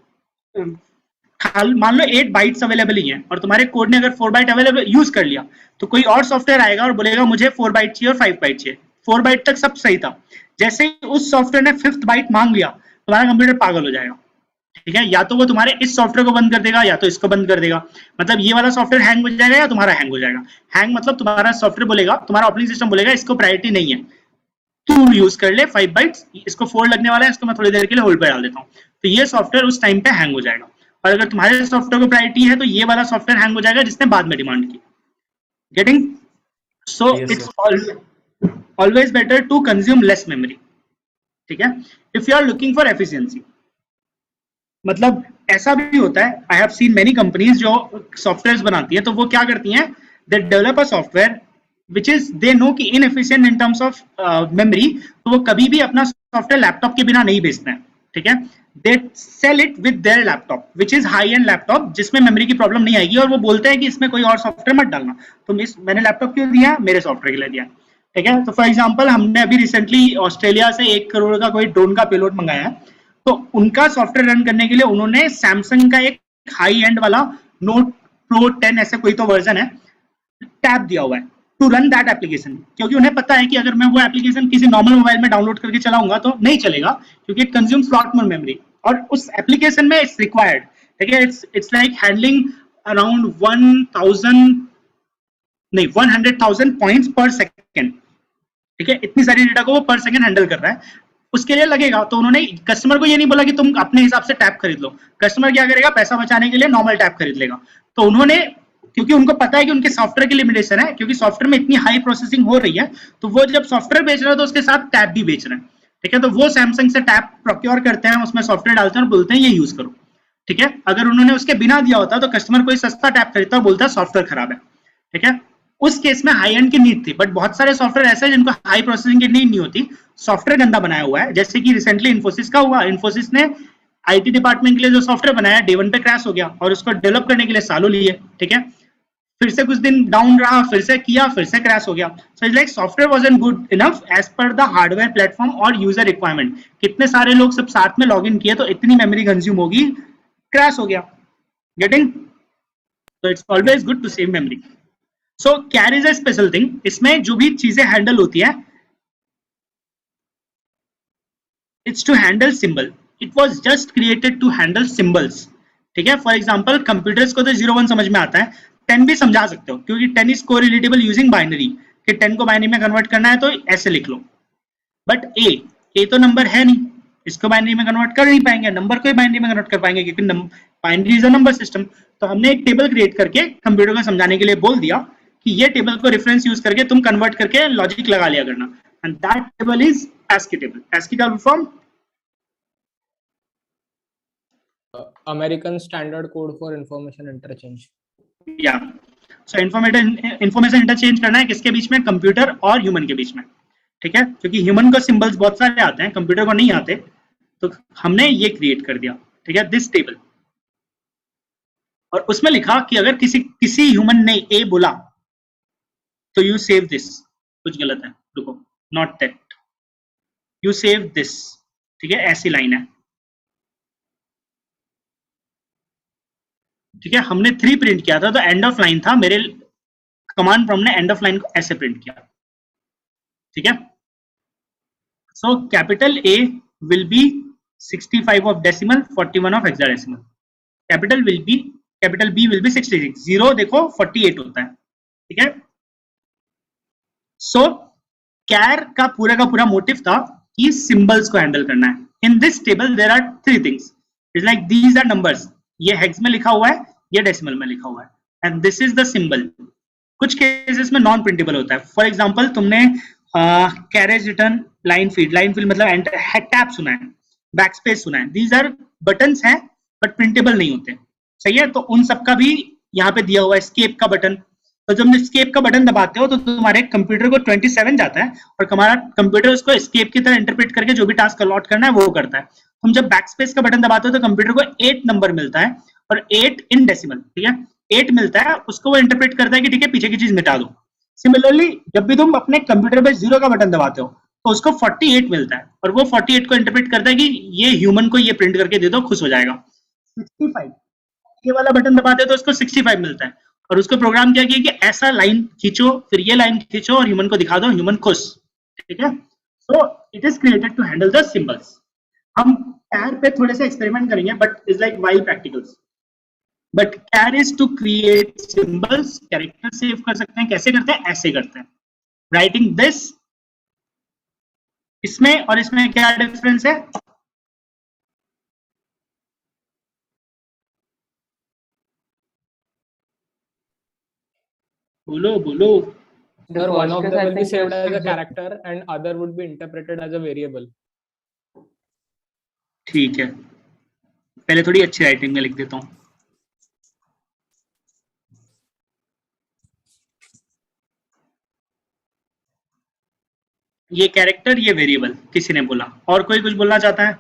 मान लो 8 बाइट्स अवेलेबल ही हैं और तुम्हारे कोड ने अगर 4 बाइट अवेलेबल यूज कर लिया तो कोई और सॉफ्टवेयर आएगा और बोलेगा मुझे 4 बाइट चाहिए और 5 बाइट चाहिए। 4 बाइट तक सब सही था, जैसे ही उस सॉफ्टवेयर ने 5th बाइट मांग लिया तुम्हारा कंप्यूटर पागल हो जाएगा। ठीक है, या तो वो तुम्हारे इस सॉफ्टवेयर को बंद कर देगा या तो इसको बंद कर देगा। मतलब ये वाला सॉफ्टवेयर हैंग हो जाएगा या तुम्हारा हैंग हो जाएगा। हैंग मतलब तुम्हारा सॉफ्टवेयर बोलेगा, तुम्हारा ऑपरेटिंग सिस्टम बोलेगा इसको प्रायोरिटी नहीं है, तू यूज कर ले 5 बाइट्स, इसको 4 लगने वाला है, इसको मैं थोड़ी देर के लिए होल्ड पे डाल देता हूँ। तो ये सॉफ्टवेयर उस टाइम पे हैंग हो जाएगा। और अगर तुम्हारे सॉफ्टवेयर को प्रायोरिटी है तो ये वाला सॉफ्टवेयर हैंग हो जाएगा जिसने बाद में डिमांड की। Getting? So it's always better to consume less memory. ठीक है, if you are looking for efficiency. मतलब ऐसा भी होता है, I have seen many companies जो सॉफ्टवेयर बनाती है तो वो क्या करती हैं, they develop a software which is they know कि inefficient in terms of memory, तो वो कभी भी अपना सॉफ्टवेयर लैपटॉप के बिना नहीं बेचते हैं। ठीक है, they sell it with their laptop which is high and laptop जिसमें मेमोरी की प्रॉब्लम नहीं आएगी, और वो बोलते हैं कि इसमें कोई और सॉफ्टवेयर मत डालना। तो मैंने लैपटॉप क्यों दिया? मेरे सॉफ्टवेयर के लिए दिया। ठीक है, तो फॉर एग्जाम्पल हमने अभी रिसेंटली ऑस्ट्रेलिया से 1 करोड़ का कोई ड्रोन का पेलोड मंगाया है, तो उनका सॉफ्टवेयर रन करने के लिए उन्होंने सैमसंग का एक हाई एंड वाला नोट प्रो 10 ऐसे कोई तो वर्जन है टैब दिया हुआ है टू रन दैट एप्लीकेशन, क्योंकि उन्हें पता है कि अगर मैं वो एप्लीकेशन किसी नॉर्मल मोबाइल में डाउनलोड करके चलाऊंगा तो नहीं चलेगा, क्योंकि it consumes lot more memory और उस एप्लीकेशन में इट्स रिक्वायर्ड। ठीक है, it's like handling around 100,000 points पर सेकेंड। ठीक है, इतनी सारी डेटा को वो पर सेकेंड हैंडल कर रहा है, उसके लिए लगेगा। तो उन्होंने कस्टमर को ये नहीं बोला कि तुम अपने हिसाब से टैब खरीद लो, कस्टमर क्या करेगा, पैसा बचाने के लिए नॉर्मल टैब खरीद लेगा। तो उन्होंने, क्योंकि उनको पता है कि उनके सॉफ्टवेयर की लिमिटेशन है, क्योंकि सॉफ्टवेयर में इतनी हाई प्रोसेसिंग हो रही है, तो वो जब सॉफ्टवेयर बेच रहे हैं तो उसके साथ टैब भी बेच रहे हैं। ठीक है, तो वो सैमसंग से टैब प्रोक्योर करते हैं, उसमें सॉफ्टवेयर डालते हैं और बोलते हैं ये यूज करो। ठीक है, अगर उन्होंने उसके बिना दिया होता तो कस्टमर कोई सस्ता टैब खरीदता और बोलता सॉफ्टवेयर खराब है। ठीक है, उस केस में हाई एंड की नीड थी, बट बहुत सारे सॉफ्टवेयर ऐसे हैं जिनको हाई प्रोसेसिंग की नीड नहीं होती, सॉफ्टवेयर गंदा बनाया हुआ है। जैसे कि रिसेंटली इन्फोसिस का हुआ, इन्फोसिस ने आईटी डिपार्टमेंट के लिए जो सॉफ्टवेयर बनाया डे 1 पे क्रैश हो गया और उसको डेवलप करने के लिए सालों लिए। ठीक है, फिर से कुछ दिन डाउन रहा, फिर से किया, फिर से क्रैश हो गया। So it's like software wasn't good enough as per the hardware platform और यूजर रिक्वायरमेंट। कितने सारे लोग सब साथ में लॉग इन किए तो इतनी मेमोरी कंज्यूम होगी, क्रैश हो गया। Getting? So it's always good to save memory. So char is a special thing, इसमें जो भी चीजें हैंडल होती है it's to handle symbol, it was just created to handle symbols. ठीक है, फॉर एग्जांपल कंप्यूटर्स को तो 0-1 समझ में आता है, 10 भी समझा सकते हो, क्योंकि 10 इज कोरिलेटेबल यूजिंग बाइनरी, कि 10 को बाइनरी में कन्वर्ट करना है तो ऐसे लिख लो। बट ए तो नंबर है नहीं, इसको बाइनरी में कन्वर्ट कर नहीं पाएंगे, नंबर को ही बाइनरी में कन्वर्ट कर पाएंगे, क्योंकि binary is a number system. तो हमने एक टेबल क्रिएट करके कंप्यूटर को समझाने के लिए बोल दिया कि ये टेबल को रेफरेंस यूज करके तुम कन्वर्ट करके लॉजिक लगा लिया करना, and that table is ASCII table. ASCII का form American Standard Code for Information Interchange। या सो इंफॉर्मेशन इंटरचेंज करना है किसके बीच में, कंप्यूटर और ह्यूमन के बीच में। ठीक है, क्योंकि ह्यूमन को सिंबल्स बहुत सारे आते हैं, कंप्यूटर को नहीं आते, तो हमने ये क्रिएट कर दिया। ठीक है, दिस टेबल, और उसमें लिखा कि अगर किसी ह्यूमन ने ए बोला तो यू सेव दिस। कुछ गलत है, रुको, not that, you save this. ठीक है, ऐसी लाइन है। ठीक है, हमने 3 प्रिंट किया था तो एंड ऑफ लाइन था, मेरे कमांड प्रॉम्प्ट ने एंड ऑफ लाइन को ऐसे प्रिंट किया। ठीक है, so capital A will be 65 of decimal, 41 of hexadecimal. Capital B will be 66। 0 देखो 48 होता है। ठीक है, सो कैर का पूरा मोटिव था कि सिंबल्स को हैंडल करना है। In this table there are 3 things, it's like these are numbers, ये हेक्स में लिखा हुआ है, ये डेसिमल में लिखा हुआ है, and this is the symbol. कुछ केसेस में नॉन प्रिंटेबल होता है। फॉर एग्जांपल तुमने कैरेज रिटर्न, लाइन फीड मतलब टैब सुना है, बैकस्पेस सुना है, दीज आर बटन्स हैं बट प्रिंटेबल नहीं होते। सही है, तो उन सब का भी यहाँ पे दिया हुआ है। एस्केप का बटन, तो जब एस्केप का बटन दबाते हो तो तुम्हारे कंप्यूटर को 27 जाता है और हमारा कंप्यूटर उसको एस्केप की तरह इंटरप्रेट करके जो भी टास्क अलॉट करना है वो करता है। तुम जब बैकस्पेस का बटन दबाते हो तो कंप्यूटर को 8 नंबर मिलता है, और 8 इन डेसिमल। ठीक है, 8 मिलता है उसको वो इंटरप्रेट करता है कि ठीक है पीछे की चीज मिटा दो। सिमिलरली जब भी तुम अपने कंप्यूटर पे 0 का बटन दबाते हो तो उसको 48 मिलता है और वो 48 को इंटरप्रेट करता है कि ये ह्यूमन को ये प्रिंट करके दे दो, खुश हो जाएगा। 65 ये वाला बटन दबाते हो तो उसको 65 मिलता है और उसको प्रोग्राम किया गया कि ऐसा लाइन खींचो, फिर ये लाइन खींचो और ह्यूमन को दिखा दो, ह्यूमन खुश। ठीक है, so it is created to handle the symbols. हम कैर पे थोड़े से एक्सपेरिमेंट करेंगे but is like wild practicals. But char is to create symbols, character save कर सकते हैं। कैसे करते हैं? ऐसे करते हैं, राइटिंग दिस। इसमें और इसमें क्या डिफरेंस है? बोलो बोलो। Sir, one of case, them I will be think saved as a it's- character and other would be interpreted as a variable. ठीक है, पहले थोड़ी अच्छी राइटिंग में लिख देता हूँ। ये कैरेक्टर, ये वेरिएबल, किसी ने बोला। और कोई कुछ बोलना चाहता है?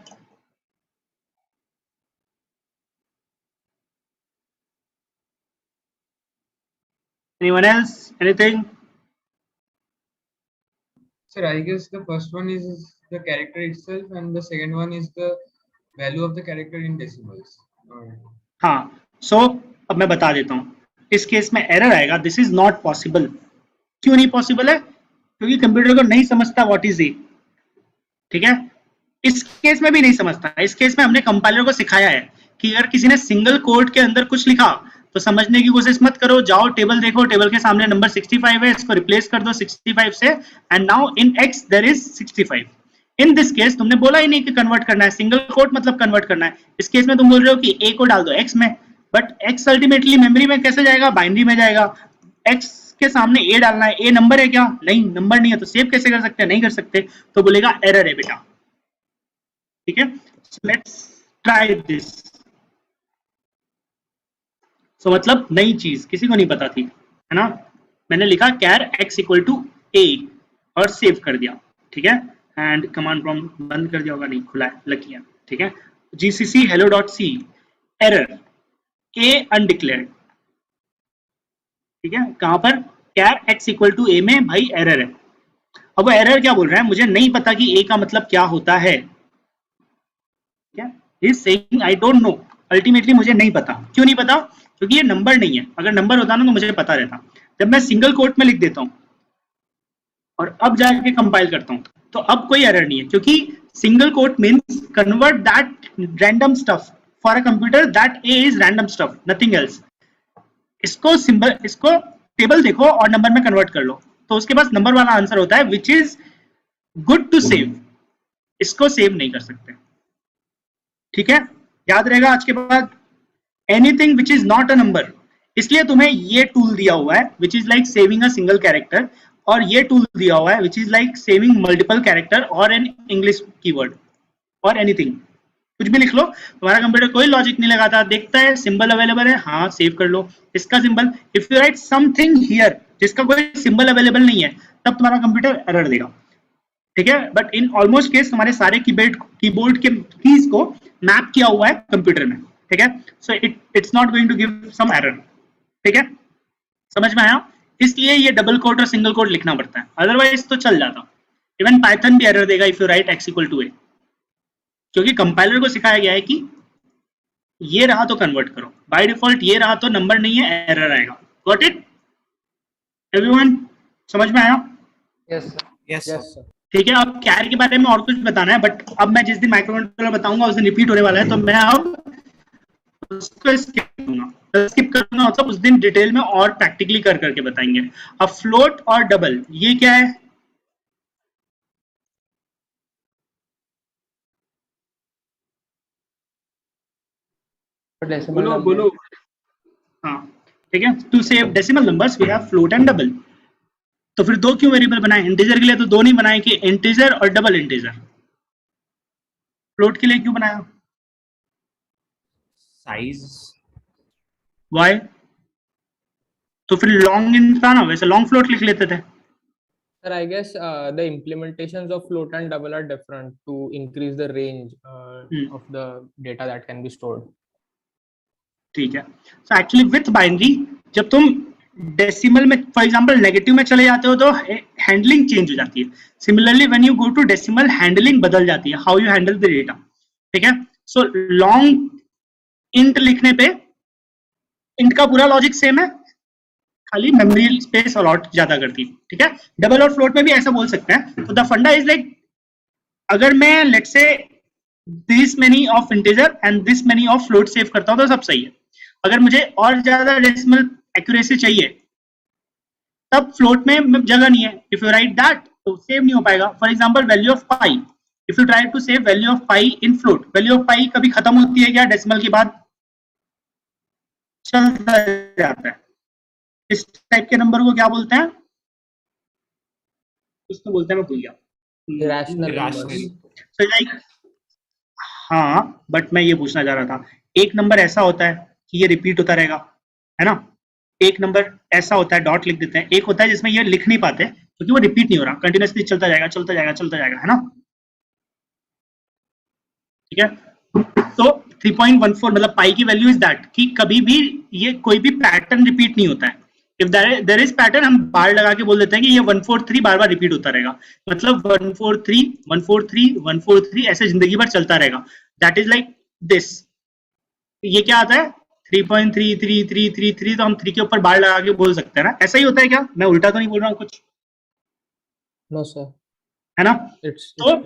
Anyone else? Anything? Sir, I guess the first one is the character itself, and the second one is the value of the character in decimals. हाँ, सो अब मैं बता देता हूँ। इस केस में एरर आएगा, दिस इज नॉट पॉसिबल। क्यों नहीं पॉसिबल है? क्योंकि कंप्यूटर को नहीं समझता व्हाट इज ए। ठीक है, इस केस में भी नहीं समझता। इस केस में हमने कंपाइलर को सिखाया है कि अगर किसी ने सिंगल कोड के अंदर कुछ लिखा तो समझने की कोशिश मत करो, जाओ टेबल देखो, टेबल के सामने नंबर 65 है, इसको रिप्लेस कर दो 65 से, and now in X there is 65। In this case तुमने बोला ही नहीं कि कन्वर्ट करना है, सिंगल कोड मतलब कन्वर्ट करना है। इस केस में तुम बोल रहे हो कि ए को डाल दो एक्स में, बट एक्स अल्टीमेटली मेमोरी में कैसे जाएगा? बाइनरी में जाएगा। एक्स के सामने ए डालना है, ए नंबर है क्या? नहीं, नंबर नहीं है, तो सेव कैसे कर सकते हैं? नहीं कर सकते, तो बोलेगा एरर है बेटा। ठीक है, लेट्स ट्राई दिस। सो मतलब नई चीज किसी को नहीं पता थी, है ना? मैंने लिखा कैर एक्स इक्वल टू ए और सेव कर दिया। ठीक है, एंड कमांड प्रॉम्प्ट बंद कर दिया होगा, नहीं खुला है, लकी है। ठीक है, GCC hello dot c, error a undeclared. ठीक है, कहां पर? Char x equal to a में भाई एरर है। अब वो एरर क्या बोल रहा है? मुझे नहीं पता कि ए का मतलब क्या होता है। Is saying I don't know, ultimately मुझे नहीं पता। क्यों नहीं पता? क्योंकि ये नंबर नहीं है। अगर नंबर होता ना तो मुझे पता रहता। जब मैं सिंगल कोट में लिख देता हूं और अब जाके कंपाइल करता हूं तो अब कोई एरर नहीं है, क्योंकि single quote means convert that random stuff for a computer, that A is random stuff, nothing else. इसको सिंबल, इसको टेबल देखो और नंबर में कन्वर्ट कर लो, तो उसके पास नंबर वाला आंसर होता है, which is good to save. इसको सेव नहीं कर सकते। ठीक है, याद रहेगा आज के बाद, anything which is not a number. इसलिए तुम्हें ये टूल दिया हुआ है which is like saving a single character, और ये टूल दिया हुआ है which is like saving multiple character और एन इंग्लिश कीवर्ड और एनीथिंग। कुछ भी लिख लो, तुम्हारा कंप्यूटर कोई लॉजिक नहीं लगाता, देखता है सिंबल अवेलेबल है, हाँ सेव कर लो इसका symbol. If you right something here जिसका कोई सिंबल अवेलेबल नहीं है, तब तुम्हारा कंप्यूटर एरर देगा। ठीक है, बट इन ऑलमोस्ट केस तुम्हारे सारे कीबोर्ड के कीज को मैप किया हुआ है कंप्यूटर में। ठीक है, so it's not going to give some error. ठीक है, समझ में आया? इसलिए ये डबल कोट और सिंगल कोट लिखना पड़ता है, अदरवाइज तो चल जाता। इवन पाइथन भी एरर देगा if you write x equal to a, क्योंकि कंपाइलर को सिखाया गया है कि ये रहा तो कन्वर्ट करो, बाय डिफॉल्ट ये रहा तो नंबर नहीं है, एरर आएगा। Got it everyone? समझ में आया? Yes, sir. Yes, Yes, sir. sir. ठीक है, अब कैर के बारे में और कुछ बताना है, बट अब मैं जिस दिन माइक्रोकंट्रोलर बताऊंगा उस दिन रिपीट होने वाला है, तो मैं अब उसको स्किप करूंगा। स्किप करूंगा मतलब उस दिन डिटेल में और प्रैक्टिकली कर करके बताएंगे। अब फ्लोट और डबल ये क्या है? Decimal बोलो number. बोलो। हाँ ठीक है, to save decimal numbers we have float and double. तो फिर दो क्यों वेरिएबल बनाए? इंटीजर के लिए तो दो नहीं बनाए कि इंटीजर और डबल इंटीजर। फ्लोट के लिए क्यों बनाया? Size. वाई? तो फिर लॉन्ग इंट था ना, वैसे लॉन्ग फ्लोट लिख लेते थे। Sir, I guess the implementations of float and double are different to increase the range of the data that can be stored. ठीक है। सो एक्चुअली विथ बाइनरी जब तुम डेसिमल में फॉर एग्जांपल नेगेटिव में चले जाते हो तो हैंडलिंग चेंज हो जाती है। Similarly when you go to decimal handling बदल जाती है, how you handle the data. ठीक है। सो लॉन्ग इंट लिखने पे इंट का पूरा लॉजिक सेम है, खाली मेमोरी स्पेस अलॉट ज्यादा करती है। ठीक है। डबल और फ्लोट में भी ऐसा बोल सकते हैं। तो द फंडा इज लाइक, अगर मैं let's say this many of integer and this many of float save करता हूं तो सब सही है। अगर मुझे और ज्यादा डेसिमल एक्यूरेसी चाहिए तब फ्लोट में जगह नहीं है। इफ यू राइट दैट तो सेव नहीं हो पाएगा। For example value of pi, if you try to save value of pi in float, value of pi कभी खत्म होती है क्या डेसिमल के बाद? चलता जाता है। इस टाइप के नंबर को क्या बोलते हैं? कुछ तो बोलते हैं, मैं भूल गया। Irrational. So like, हाँ, बट मैं ये पूछना चाह रहा था, एक नंबर ऐसा होता है कि ये रिपीट होता रहेगा, है ना? एक नंबर ऐसा होता है, डॉट लिख देते हैं। एक होता है जिसमें ये लिख नहीं पाते क्योंकि वो रिपीट नहीं हो रहा, कंटिन्यूअसली चलता जाएगा चलता जाएगा चलता जाएगा, है ना? ठीक है। तो 3.14 मतलब पाई की वैल्यू इज दैट कि कभी भी ये कोई भी पैटर्न रिपीट नहीं होता है। इफ देयर इज पैटर्न, हम बार लगा के बोल देते हैं कि ये 143 बार बार रिपीट होता रहेगा, मतलब 143 143 143 ऐसे जिंदगी भर चलता रहेगा। That is like this. ये क्या आता है 3.3333, तो हम 3 के ऊपर बार लगा के बोल सकते हैं ना। ऐसा ही होता है क्या? मैं उल्टा तो नहीं बोल रहा हूँ कुछ? No sir. है ना? It's तो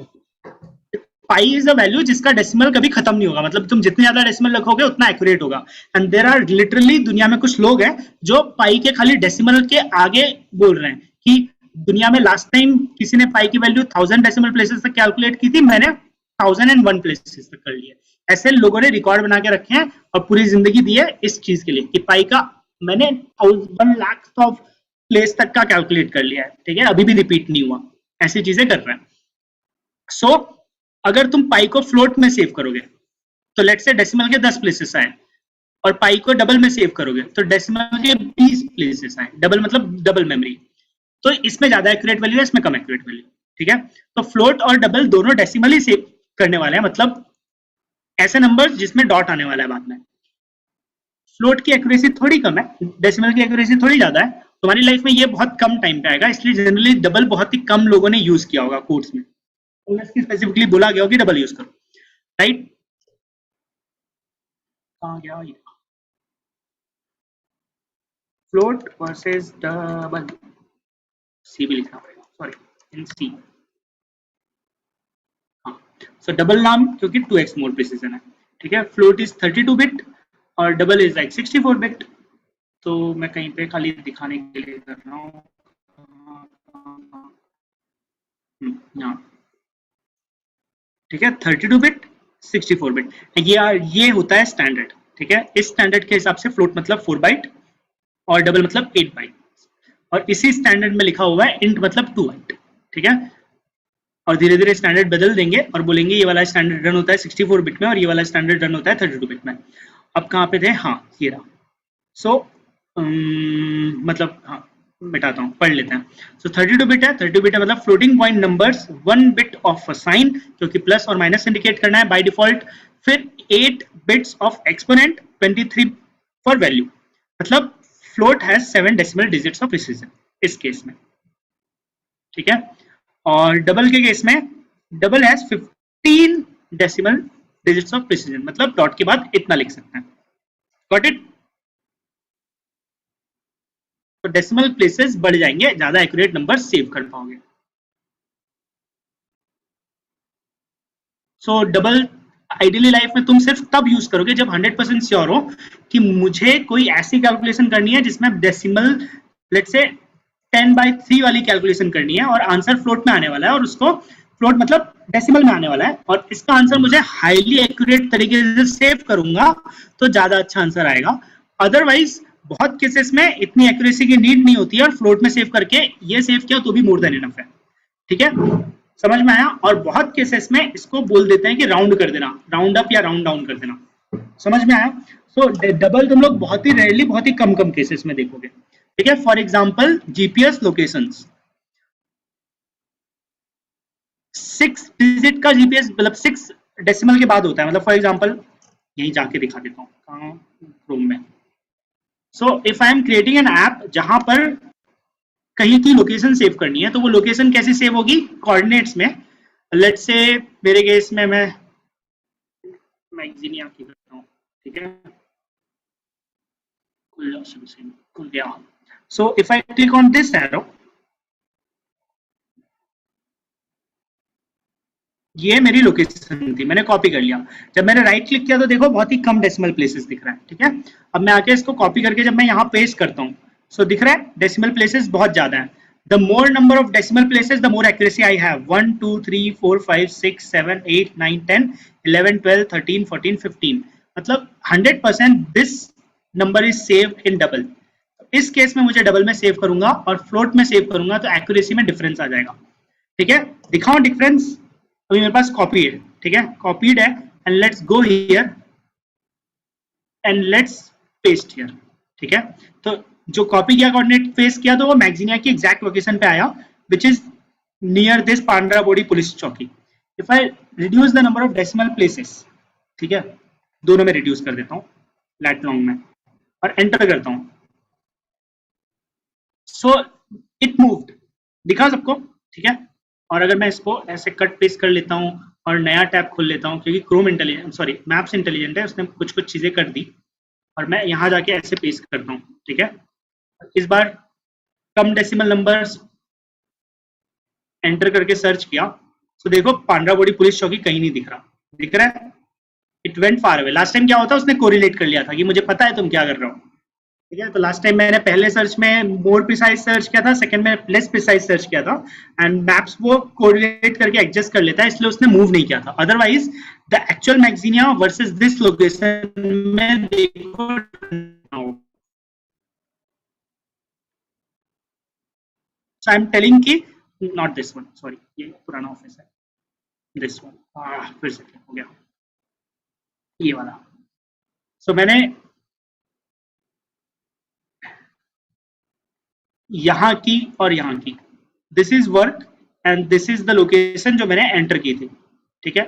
पाई इज अ वैल्यू जिसका डेसिमल कभी खत्म नहीं होगा, मतलब तुम जितने ज्यादा डेसिमल रखोगे उतना एक्यूरेट होगा। एंड देयर आर लिटरली दुनिया में कुछ लोग हैं जो पाई के खाली डेसिमल के आगे बोल रहे हैं कि दुनिया में लास्ट टाइम किसी ने पाई की वैल्यू 1000 डेसिमल प्लेसेस तक कैलकुलेट की थी, मैंने 1001 प्लेसेस तक कर लिया। ऐसे लोगों ने रिकॉर्ड बना के रखे हैं और पूरी जिंदगी दी है इस चीज के लिए कि पाई का मैंने 1 लाख ऑफ प्लेस तक का कैलकुलेट कर लिया है। ठीक है, अभी भी रिपीट नहीं हुआ, ऐसी चीजें कर रहे हैं। सो अगर तुम पाई को फ्लोट में सेव करोगे तो लेट्स से डेसिमल के 10 प्लेसेस आए, और पाई को डबल में सेव करोगे तो डेसिमल के 20 प्लेसेस आए। डबल मतलब डबल मेमोरी, तो इसमें ज्यादा एक्यूरेट वैल्यू है, इसमें कम एक्यूरेट वैल्यू। ठीक है। तो फ्लोट और डबल दोनों डेसिमल ही सेव करने वाले हैं, मतलब ऐसे नंबर जिसमें डॉट आने वाला है बाद में। फ्लोट की एक्यूरेसी थोड़ी कम है, डेसिमल की एक्यूरेसी थोड़ी ज्यादा है। तुम्हारी लाइफ में ये बहुत कम टाइम पे आएगा, इसलिए जनरली डबल बहुत ही कम लोगों ने यूज किया होगा कोर्स में, स्पेसिफिकली बोला गया हो कि डबल यूज करो। राइट, कहां गया ये? फ्लोट वर्सेस डबल, सी भी लिखना पड़ेगा, सॉरी इन सी। हाँ, सो डबल नाम क्योंकि 2x मोर प्रिसिजन है। ठीक है। फ्लोट इज 32 बिट और डबल इज लाइक 64 बिट। तो मैं कहीं पे खाली दिखाने के लिए कर रहा हूँ, यहाँ। ठीक है, 32 बिट 64 बिट ये होता है स्टैंडर्ड। ठीक है, इस स्टैंडर्ड के हिसाब से फ्लोट मतलब 4 बाइट और डबल मतलब 8 बाइट, और इसी स्टैंडर्ड में लिखा हुआ है इंट मतलब 2 बाइट। ठीक है, और धीरे धीरे स्टैंडर्ड बदल देंगे और बोलेंगे ये वाला स्टैंडर्ड रन होता है 64 बिट में और ये वाला स्टैंडर्ड रन होता है 32 बिट में। अब कहाँ पे थे? हाँ, ये रहा। सो मतलब हाँ, मिटाता हूँ, पढ़ लेते हैं। सो 32 बिट है, 32 बिट है मतलब floating point numbers 1 bit of a sign, क्योंकि प्लस और माइनस इंडिकेट करना है बाय डिफॉल्ट। फिर 8 bits of exponent, 23 for value, मतलब float has 7 decimal digits of precision इस केस में। ठीक है, और डबल के केस में double has 15 decimal digits of precision, मतलब डॉट के बाद इतना लिख सकते हैं। Got it? तो डेसिमल प्लेसेस बढ़ जाएंगे, ज्यादा एक्यूरेट नंबर सेव कर पाओगे। सो डबल आइडियली लाइफ में तुम सिर्फ तब यूज करोगे जब 100% श्योर हो कि मुझे कोई ऐसी कैलकुलेशन करनी है जिसमें डेसिमल लेट्स से 10/3 वाली कैलकुलेशन करनी है और आंसर फ्लोट में आने वाला है, और उसको फ्लोट मतलब डेसिमल में आने वाला है, और इसका आंसर मुझे हाईली एक्यूरेट तरीके से सेव करूंगा तो ज्यादा अच्छा आंसर आएगा। अदरवाइज बहुत केसेस में इतनी एक्यूरेसी की नीड नहीं होती है, और फ्लोट में सेव करके ये सेव किया तो भी मोर देन इनफ है। ठीक है, समझ में आया? और बहुत केसेस में इसको बोल देते हैं कि राउंड कर देना, राउंड अप या राउंड डाउन कर देना। समझ में आया? सो डबल तुम लोग बहुत ही रेयरली, बहुत ही कम केसेस में देखोगे। ठीक है, for example GPS locations, 6 digit का जीपीएस मतलब 6 डेसिमल के बाद होता है, मतलब फॉर एग्जाम्पल यहीं जाके दिखा देता हूँ कहाँ, क्रोम में। So if I am creating an app जहां पर कहीं की लोकेशन सेव करनी है, तो वो लोकेशन कैसे सेव होगी, कोऑर्डिनेट्स में। लेट्स से मेरे केस में मैं मैगजीनिया की करता हूँ, ठीक है, खुल गया। So if I click on this arrow, ये मेरी लोकेशन थी, मैंने कॉपी कर लिया। जब मैंने राइट क्लिक किया तो देखो बहुत ही कम डेसिमल प्लेसेस दिख रहा है, ठीक है। अब मैं आके इसको कॉपी करके जब मैं यहाँ पेस्ट करता हूँ, सो दिख रहा है डेसिमल प्लेसेस बहुत ज्यादा है। The more number of decimal places the more accuracy I have. 1 2 3 4 5 6 7 8 9 10 11 12 13 14 15, मतलब 100% this number is saved in double. इस केस में मुझे डबल में सेव करूंगा और फ्लोट में सेव करूंगा तो एक्यूरेसी में डिफरेंस आ जाएगा, ठीक है। दिखाओ डिफरेंस। अभी मेरे पास कॉपी है, ठीक है, कॉपीड है, and let's go here and let's paste here, ठीक है। तो जो कॉपी किया कोऑर्डिनेट पेस्ट किया तो वो मैगजीनिया की एग्जैक्ट लोकेशन पे आया, which is near this Pandra Bodi police Chowki. If I reduce the number of decimal places, ठीक है, दोनों में रिड्यूस कर देता हूँ, लेट लॉन्ग में, और एंटर करता हूँ, सो इट मूव्ड, दिखा सबको, ठीक है। और अगर मैं इसको ऐसे कट पेस्ट कर लेता हूँ और नया टैब खोल लेता हूँ, क्योंकि Chrome intelligent, sorry maps intelligent है, उसने कुछ कुछ चीजें कर दी, और मैं यहाँ जाके ऐसे पेस्ट करता हूँ, ठीक है। इस बार कम डेसिमल नंबर्स एंटर करके सर्च किया, तो देखो पांड्रा बोडी पुलिस चौकी कहीं नहीं दिख रहा, दिख रहा है, it went far away. Last time क्या होता, उसने कोरिलेट कर लिया था कि मुझे पता है तुम क्या कर रहे हो, ठीक है। तो लास्ट टाइम मैंने पहले सर्च में मोर प्रिसाइज सर्च किया था, सेकंड में लेस प्रिसाइज सर्च किया था, एंड मैप्स वो कोरिलेट करके एडजस्ट कर लेता है, इसलिए उसने मूव नहीं किया था। अदरवाइज द एक्चुअल मैगजीनिया वर्सेस दिस लोकेशन में देखो, सो आई एम टेलिंग कि नॉट दिस वन, सॉरी ये पुराना ऑफिस है, दिस वन, फिर से हो गया ये वाला। सो मैंने यहाँ की और यहाँ की, this is work and this is the location जो मैंने एंटर की थी, ठीक है।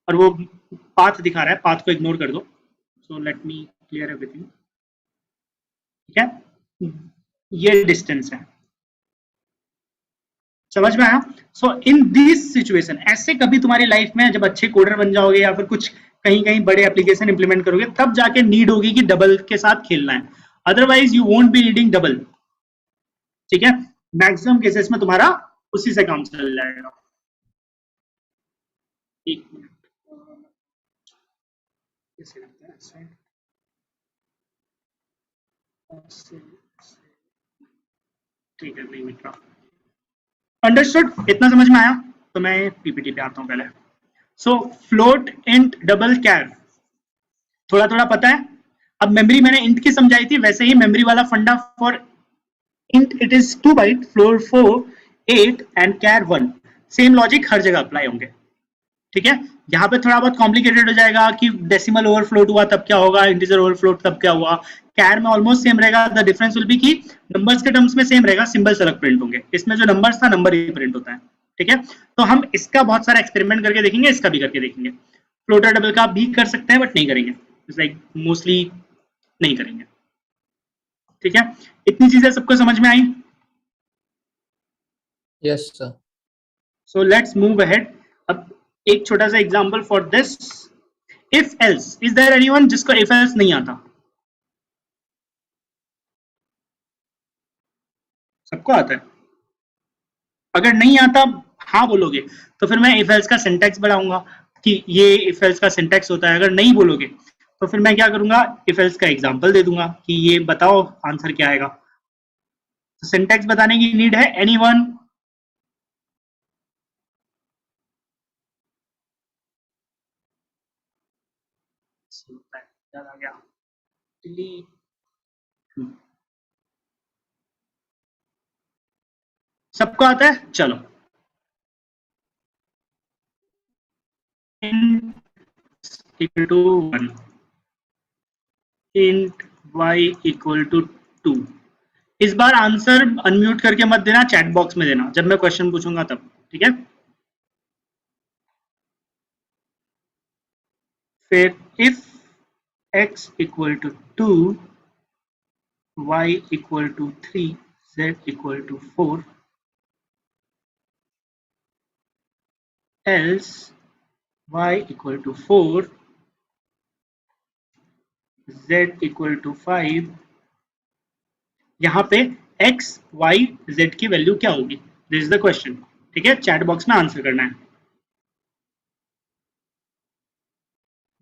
और वो पाथ दिखा रहा है, पाथ को इग्नोर कर दो। सो लेट मी क्लियर एवरीथिंग, ठीक है, ये डिस्टेंस है, समझ में आया। सो इन दिस सिचुएशन, ऐसे कभी तुम्हारी लाइफ में जब अच्छे कोडर बन जाओगे या फिर कुछ कहीं कहीं बड़े एप्लीकेशन इंप्लीमेंट करोगे, तब जाके नीड होगी कि डबल के साथ खेलना है, otherwise you won't be reading double, ठीक है। मैक्सिमम केसेस में तुम्हारा उसी से काम चल जाएगा। एक मिनट, कैसे करते हैं साइड, ठीक है, नहीं मिल रहा। अंडरस्टूड, इतना समझ में आया। तो मैं पीपीटी पे आता हूँ पहले। सो फ्लोट, इंट, डबल, कैर, थोड़ा थोड़ा पता है। अब मेमोरी मैंने इंट की समझाई थी, वैसे ही मेमोरी वाला फंडा for int it is 2 byte, float 4, 8 and char 1, same logic हर जगह अप्लाई होंगे, ठीक है। यहाँ पे थोड़ा बहुत कॉम्प्लिकेटेड हो जाएगा कि डेसिमल ओवरफ्लोट हुआ तब क्या होगा, इंटीजर ओवरफ्लोट तब क्या हुआ। कैर में ऑलमोस्ट सेम रहेगा, द डिफरेंस विल बी कि नंबर्स के टर्म्स में सेम रहेगा, सिंबल्स अलग प्रिंट होंगे। इसमें जो नंबर्स था, नंबर ही प्रिंट होता है, ठीक है। तो हम इसका बहुत सारा एक्सपेरिमेंट करके देखेंगे, इसका भी करके देखेंगे। फ्लोटर डबल का भी कर सकते हैं बट नहीं करेंगे, लाइक मोस्टली नहीं करेंगे, ठीक है। इतनी चीजें सबको समझ में आई? Yes sir. So let's move ahead. अब एक छोटा सा example for this, if else, is there anyone जिसको इफ एल्स नहीं आता? सबको आता है? अगर नहीं आता हाँ बोलोगे तो फिर मैं इफ एल्स का सिंटैक्स बढ़ाऊंगा कि ये इफ एल्स का सिंटैक्स होता है। अगर नहीं बोलोगे तो फिर मैं क्या करूंगा, इफ एल्स का एग्जांपल दे दूंगा कि ये बताओ आंसर क्या आएगा। तो सिंटैक्स बताने की नीड है एनीवन? याद आ गया, सबको आता है? चलो, equal to 1, int y equal to 2। इस बार आंसर अनम्यूट करके मत देना, चैट बॉक्स में देना जब मैं क्वेश्चन पूछूंगा तब, ठीक है। फिर if x equal to 2, y equal to 3, z equal to 4, else y equal to 4, z equal to 5। यहाँ पे x, y, z की वैल्यू क्या होगी? This is the question. ठीक है, चैट बॉक्स में आंसर करना है।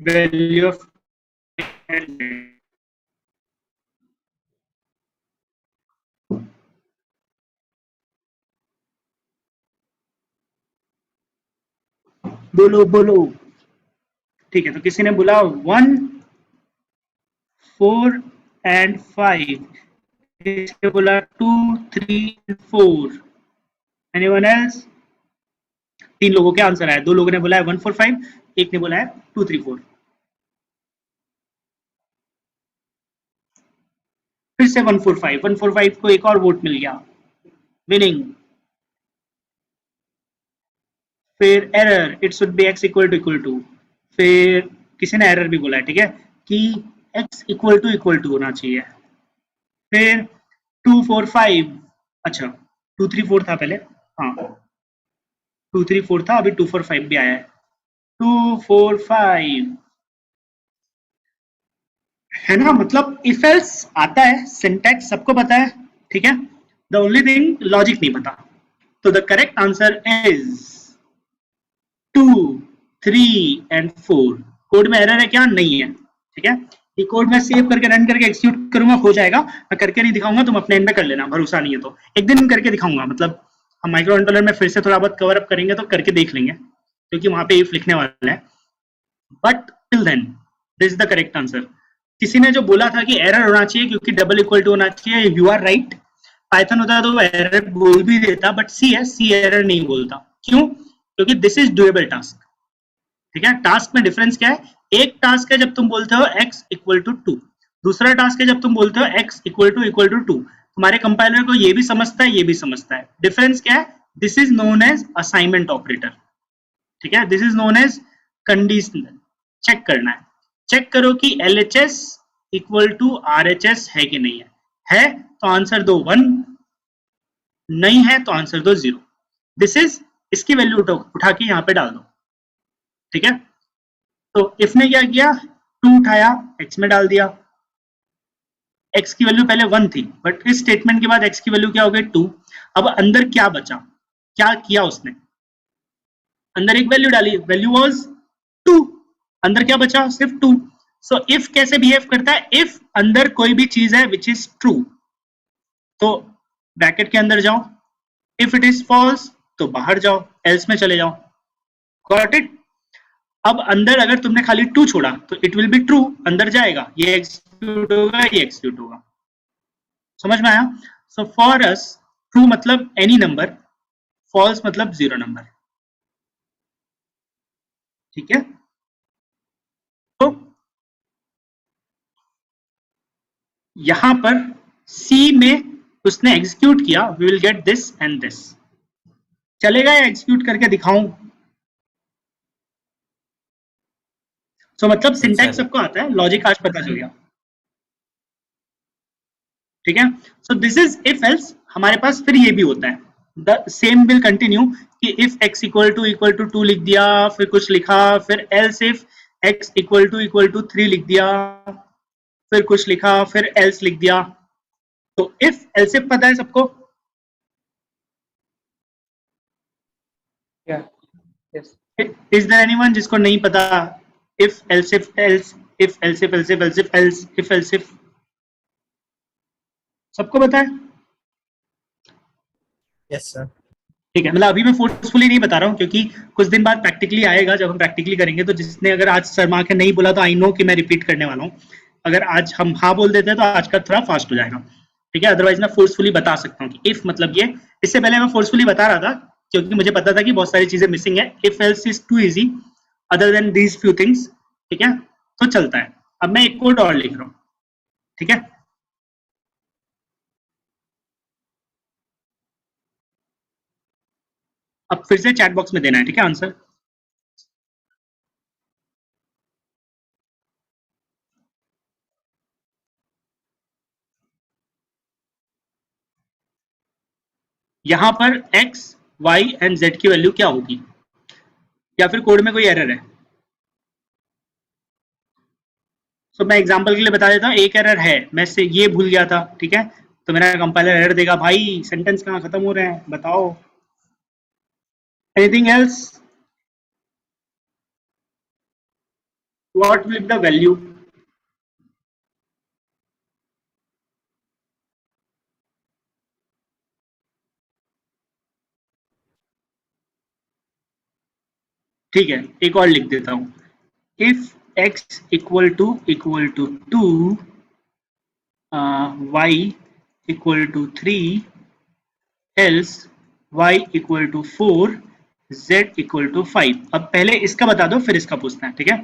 वैल्यू ऑफ बोलो बोलो। ठीक है, तो किसी ने बोला 1, 4 एंड 5, किसी ने बोला 2, 3, 4। Anyone else? 3 लोगों के आंसर आए, 2 लोगों ने बोला है 1, 4, 5, एक ने बोला है 2, 3, 4। फिर से 145, 145 को एक और वोट मिल गया, विनिंग। फिर error, it should be x equal to. फिर किसी ने एरर भी बोला है, ठीक है, कि x इक्वल टू होना चाहिए। फिर 2, 4, 5, अच्छा 2, 3, 4 था पहले, हाँ 2, 3, 4 था, अभी 2, 4, 5 भी आया है। 2, 4, 5 है ना, मतलब इफ एल्स आता है, सिंटैक्स सबको पता है, ठीक है, द ओनली थिंग लॉजिक नहीं पता। तो the correct answer is 2, 3 and 4। Code में एरर है क्या? नहीं है, ठीक है। ये कोड मैं सेव करके रन करके एक्सिक्यूट करूंगा, हो जाएगा। मैं करके नहीं दिखाऊंगा, तुम अपने एंड में कर लेना, भरोसा नहीं है तो एक दिन करके दिखाऊंगा। मतलब हम माइक्रो कंट्रोलर में फिर से थोड़ा बहुत कवर अप करेंगे तो करके देख लेंगे, क्योंकि वहां पे इफ लिखने वाला है। But till then this is the correct answer. किसी ने जो बोला था कि एरर होना चाहिए क्योंकि डबल इक्वल टू होना चाहिए, यू आर राइट। पाइथन होता तो एरर बोल भी देता, बट सी एरर नहीं बोलता। क्यों? क्योंकि दिस इज डुएबल टास्क, ठीक है। टास्क में डिफरेंस क्या है? एक टास्क है जब तुम बोलते हो x इक्वल टू 2, दूसरा टास्क है जब तुम बोलते हो x इक्वल टू 2। तुम्हारे कंपाइलर को ये भी समझता है, ये भी समझता है। डिफरेंस क्या है? This is known as assignment operator, ठीक है। This is known as conditional. Check करना है, चेक करो कि LHS इक्वल टू RHS है कि नहीं है तो आंसर दो 1, नहीं है तो आंसर दो 0। दिस इज, इसकी वैल्यू उठा के यहाँ पे डाल दो, ठीक है। तो इफ ने क्या किया, 2 उठाया, x में डाल दिया। x की वैल्यू पहले 1 थी, बट इस स्टेटमेंट के बाद x की वैल्यू क्या हो गई 2। अब अंदर क्या बचा, क्या किया उसने? अंदर एक वैल्यू डाली, वैल्यू वाज 2, अंदर क्या बचा? सिर्फ 2। सो इफ कैसे बिहेव करता है? इफ अंदर कोई भी चीज है विच इज ट्रू तो ब्रैकेट के अंदर जाओ, इफ इट इज फॉल्स तो बाहर जाओ, एल्स में चले जाओ। Got it? अब अंदर अगर तुमने खाली 2 छोड़ा तो इट विल बी ट्रू, अंदर जाएगा, ये एग्जीक्यूट होगा, ये एग्जीक्यूट होगा। समझ में आया? सो फॉर अस ट्रू मतलब एनी नंबर, फॉल्स मतलब 0 नंबर, ठीक है। तो यहां पर C में उसने एग्जीक्यूट किया, we will get this and this. चलेगा या एग्जीक्यूट करके दिखाऊं? सो मतलब सिंटैक्स सबको आता है, लॉजिक आज पता चल गया, ठीक है। So this is if else. हमारे पास फिर ये भी होता है, द सेम विल कंटिन्यू कि इफ x इक्वल टू 2 लिख दिया, फिर कुछ लिखा, फिर else if x equal to 3 लिख दिया, फिर कुछ लिखा, फिर एल्स लिख दिया। तो इफ एल्स इफ पता है सबको? इज देयर एनीवन जिसको नहीं पता? If else if else, if else if else if else if else if else if, सबको पता है? Yes sir. ठीक है, मतलब अभी मैं फोर्सफुली नहीं बता रहा हूँ क्योंकि कुछ दिन बाद प्रैक्टिकली आएगा, जब हम प्रैक्टिकली करेंगे तो जिसने अगर आज शर्मा के नहीं बोला तो आई नो कि मैं रिपीट करने वाला हूँ। अगर आज हम हाँ बोल देते हैं तो आज का थोड़ा फास्ट हो जाएगा, ठीक है। अदरवाइज मैं फोर्सफुली बता सकता हूँ कि इफ मतलब ये। इससे पहले मैं फोर्सफुली बता रहा था क्योंकि मुझे पता था कि बहुत सारी चीजें मिसिंग है। If else is too easy other than these few things, ठीक है, तो चलता है। अब मैं एक कोड और लिख रहा हूँ, ठीक है। अब फिर से चैट बॉक्स में देना है, ठीक है, आंसर। यहां पर x, y एंड z की वैल्यू क्या होगी, या फिर कोड में कोई एरर है? तो मैं एग्जांपल के लिए बता देता हूँ, एक एरर है, मैं से ये भूल गया था, ठीक है, तो मेरा कंपाइलर एरर देगा, भाई सेंटेंस कहाँ खत्म हो रहे हैं बताओ। Anything else? What will be the value? ठीक है, एक और लिख देता हूँ, if x equal to 2, y equal to 3, else y equal to 4, z equal to 5। अब पहले इसका बता दो फिर इसका पूछना है, ठीक है,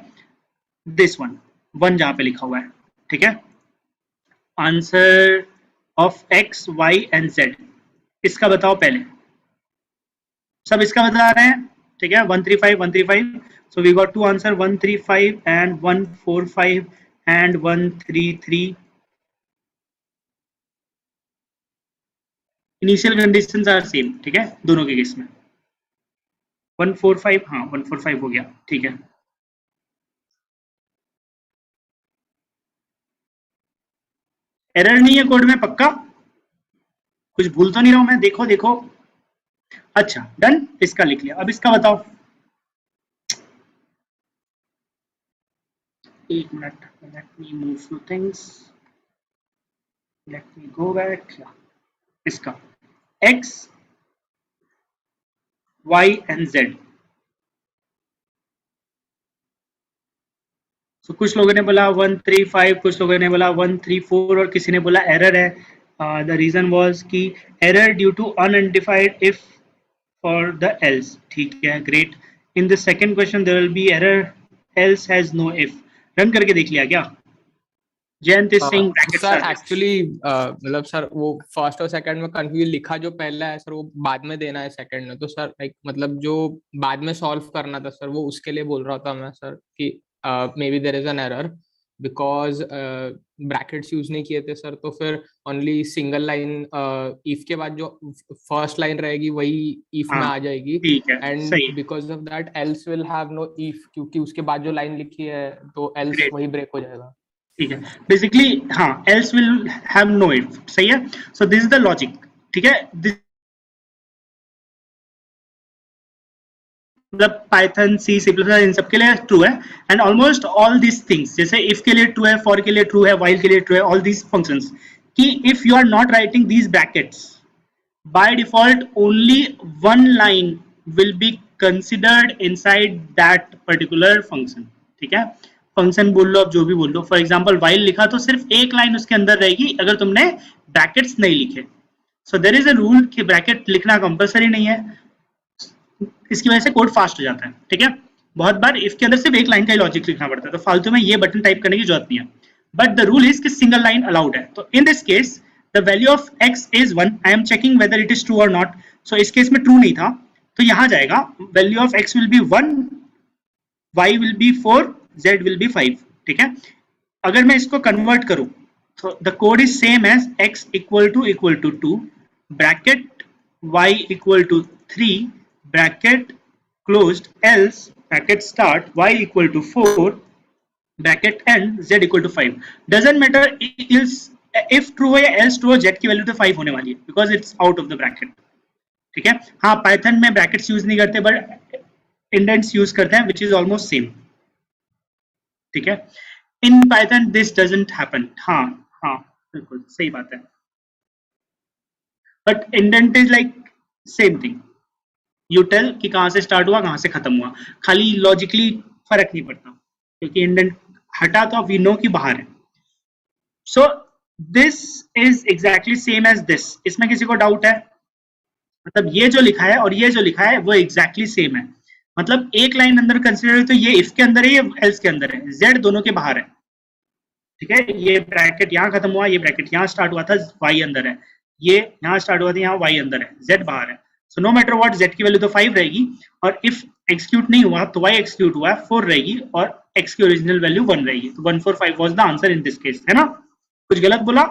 दिस वन जहां पे लिखा हुआ है, ठीक है, answer of x, y and z, इसका बताओ पहले, सब इसका बता रहे हैं, ठीक है, 135, so we got two answer, 135 and 145 and 133। Initial conditions are same, ठीक है, दोनों के केस में। 145, हाँ 145 हो गया, ठीक है। एरर नहीं है कोड में पक्का? कुछ भूल तो नहीं रहा हूं मैं? देखो देखो, अच्छा डन, इसका लिख लिया, अब इसका बताओ। एक minute, let me move few things, late me go back. इसका x, y एंड z, तो कुछ लोगों ने बोला 135, कुछ लोगों ने बोला 134 और किसी ने बोला एरर है। द रीजन वाज कि error due to unidentified if for the else, ठीक है, great. In the second question there will be error else has no if. Run करके देख लिया क्या? Jayant is saying brackets sir are actually मतलब sir वो first और सेकंड में कंफ्यूज लिखा जो पहला है सर वो बाद में देना है सेकंड में, तो सर लाइक मतलब जो बाद में सॉल्व करना था सर वो उसके लिए बोल रहा था मैं सर कि maybe there is an error because brackets use नहीं किए थे सर, तो फिर ओनली सिंगल लाइन इफ के बाद जो फर्स्ट लाइन रहेगी वही इफ में हाँ, आ जाएगी, ठीक है, एंड सही है, because of that else will have know if, क्योंकि उसके बाद जो लाइन लिखी है तो एल्स ग्रेट, वही ब्रेक हो जाएगा। ठीक है, बेसिकली हाँ, else will have know if, सही है। So this is the logic, ठीक है, मतलब पाइथन, सी, सी प्लस इन सब के लिए ट्रू है, and almost all these things, जैसे इफ के लिए ट्रू है, फॉर के लिए ट्रू है, व्हाइल के लिए ट्रू है, ऑल दीज फंक्शंस, कि if you are not writing these brackets by default only one line will be considered inside that particular function, ठीक है, फंक्शन बोल लो, अब जो भी बोल लो। फॉर एग्जाम्पल वाइल लिखा तो सिर्फ एक लाइन उसके अंदर रहेगी अगर तुमने ब्रैकेट्स नहीं लिखे। So there is a rule कि ब्रैकेट लिखना कंपलसरी नहीं है, इसकी वजह से कोड फास्ट हो जाता है, ठीक है। बहुत बार इफ के अंदर सिर्फ एक लाइन का ही लॉजिक लिखना पड़ता है, तो फालतू में ये बटन टाइप करने की जरूरत नहीं है, बट द रूल इज कि सिंगल लाइन अलाउड है। तो in this case the value of x is 1, I am checking whether it is true और नॉट। सो इस केस में ट्रू नहीं था, तो यहां जाएगा value of x will be 1, y will be 4, z will be 5, ठीक है। अगर मैं इसको कन्वर्ट करूं तो the code is same as x equal to 2, bracket y equal to 3, bracket closed, else bracket start y equal to 4, bracket end z equal to 5। doesn't matter if true है या else true, z की value तो 5 होने वाली है because it's out of the bracket, ठीक है। हाँ, पाइथन में ब्रैकेट्स यूज नहीं करते बट इंडेंट्स यूज करते हैं, which is almost same, ठीक है। In Python this doesn't happen, हाँ हाँ बिल्कुल सही बात है, but indent is like same thing, you tell कि कहां से स्टार्ट हुआ कहां से खत्म हुआ, खाली लॉजिकली फर्क नहीं पड़ता क्योंकि इंडेंट हटा तो वी नो कि बाहर है। So this is exactly same as this. इसमें किसी को डाउट है? मतलब ये जो लिखा है और ये जो लिखा है वो एग्जैक्टली सेम है, मतलब एक लाइन अंदर कंसिडर तो ये इफ के अंदर है, ये एल्स के अंदर है, जेड दोनों के बाहर है, ठीक है। ये ब्रैकेट यहाँ खत्म हुआ, ये ब्रैकेट यहाँ स्टार्ट हुआ था, वाई अंदर है, ये यहाँ स्टार्ट हुआ था, यहाँ वाई अंदर है, जेड बाहर है। So no matter what, Z की वैल्यू तो 5 रहेगी, और इफ एक्सक्यूट नहीं हुआ तो वाई एक्सक्यूट हुआ 4 रहेगी, और एक्स की ओरिजिनल वैल्यू 1 रहेगी। तो 145 was the answer in this case, है ना? कुछ गलत बोला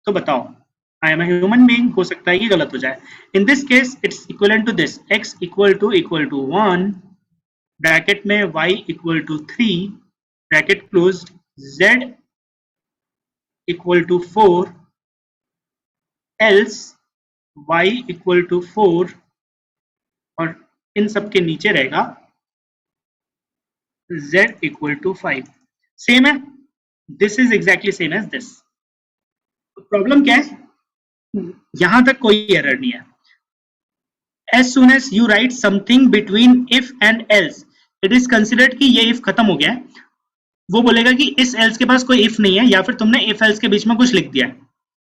तो बताओ। आई एम ह्यूमन बीइंग, हो सकता है कि गलत हो जाए. In this case it's equal to this, x equal to 1 bracket में y equal to 3 bracket closed, z equal to 4 else y equal to 4 और इन सब के नीचे रहेगा z इक्वल टू 5. सेम है, this is exactly same as this. Problem क्या है, यहां तक कोई एरर नहीं है. As soon as you write something between if and else, it is considered कि ये if खत्म हो गया है. वो बोलेगा कि इस else के पास कोई if नहीं है, या फिर तुमने if else के बीच में कुछ लिख दिया है,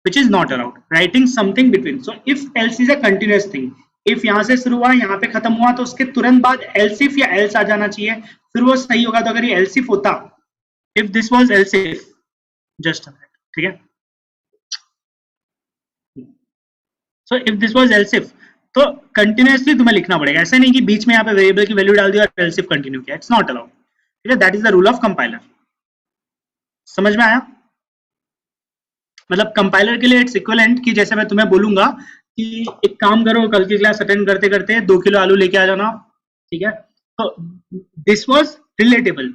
which is not allowed. Writing something between. So if else is a continuous thing. if यहाँ से शुरू हुआ, यहाँ पे खत्म हुआ, तो उसके तुरंत बाद else if या else आ जाना चाहिए, फिर वो सही होगा. तो अगर ये else if होता, if this was else if, just a minute, ठीक है. So if this was else if, तो कंटिन्यूअसली तुम्हें लिखना पड़ेगा. ऐसा नहीं कि बीच में यहाँ पे वेरिएबल की वैल्यू डाल दी और else if कंटिन्यू किया. It's not allowed. ठीक है, that is the rule of compiler. समझ में आया? मतलब कंपाइलर के लिए इट्स इक्विवेलेंट कि जैसे मैं तुम्हें बोलूंगा कि एक काम करो, कल की क्लास अटेंड करते करते 2 किलो आलू लेके आ जाना. ठीक है, तो दिस वाज रिलेटेबल.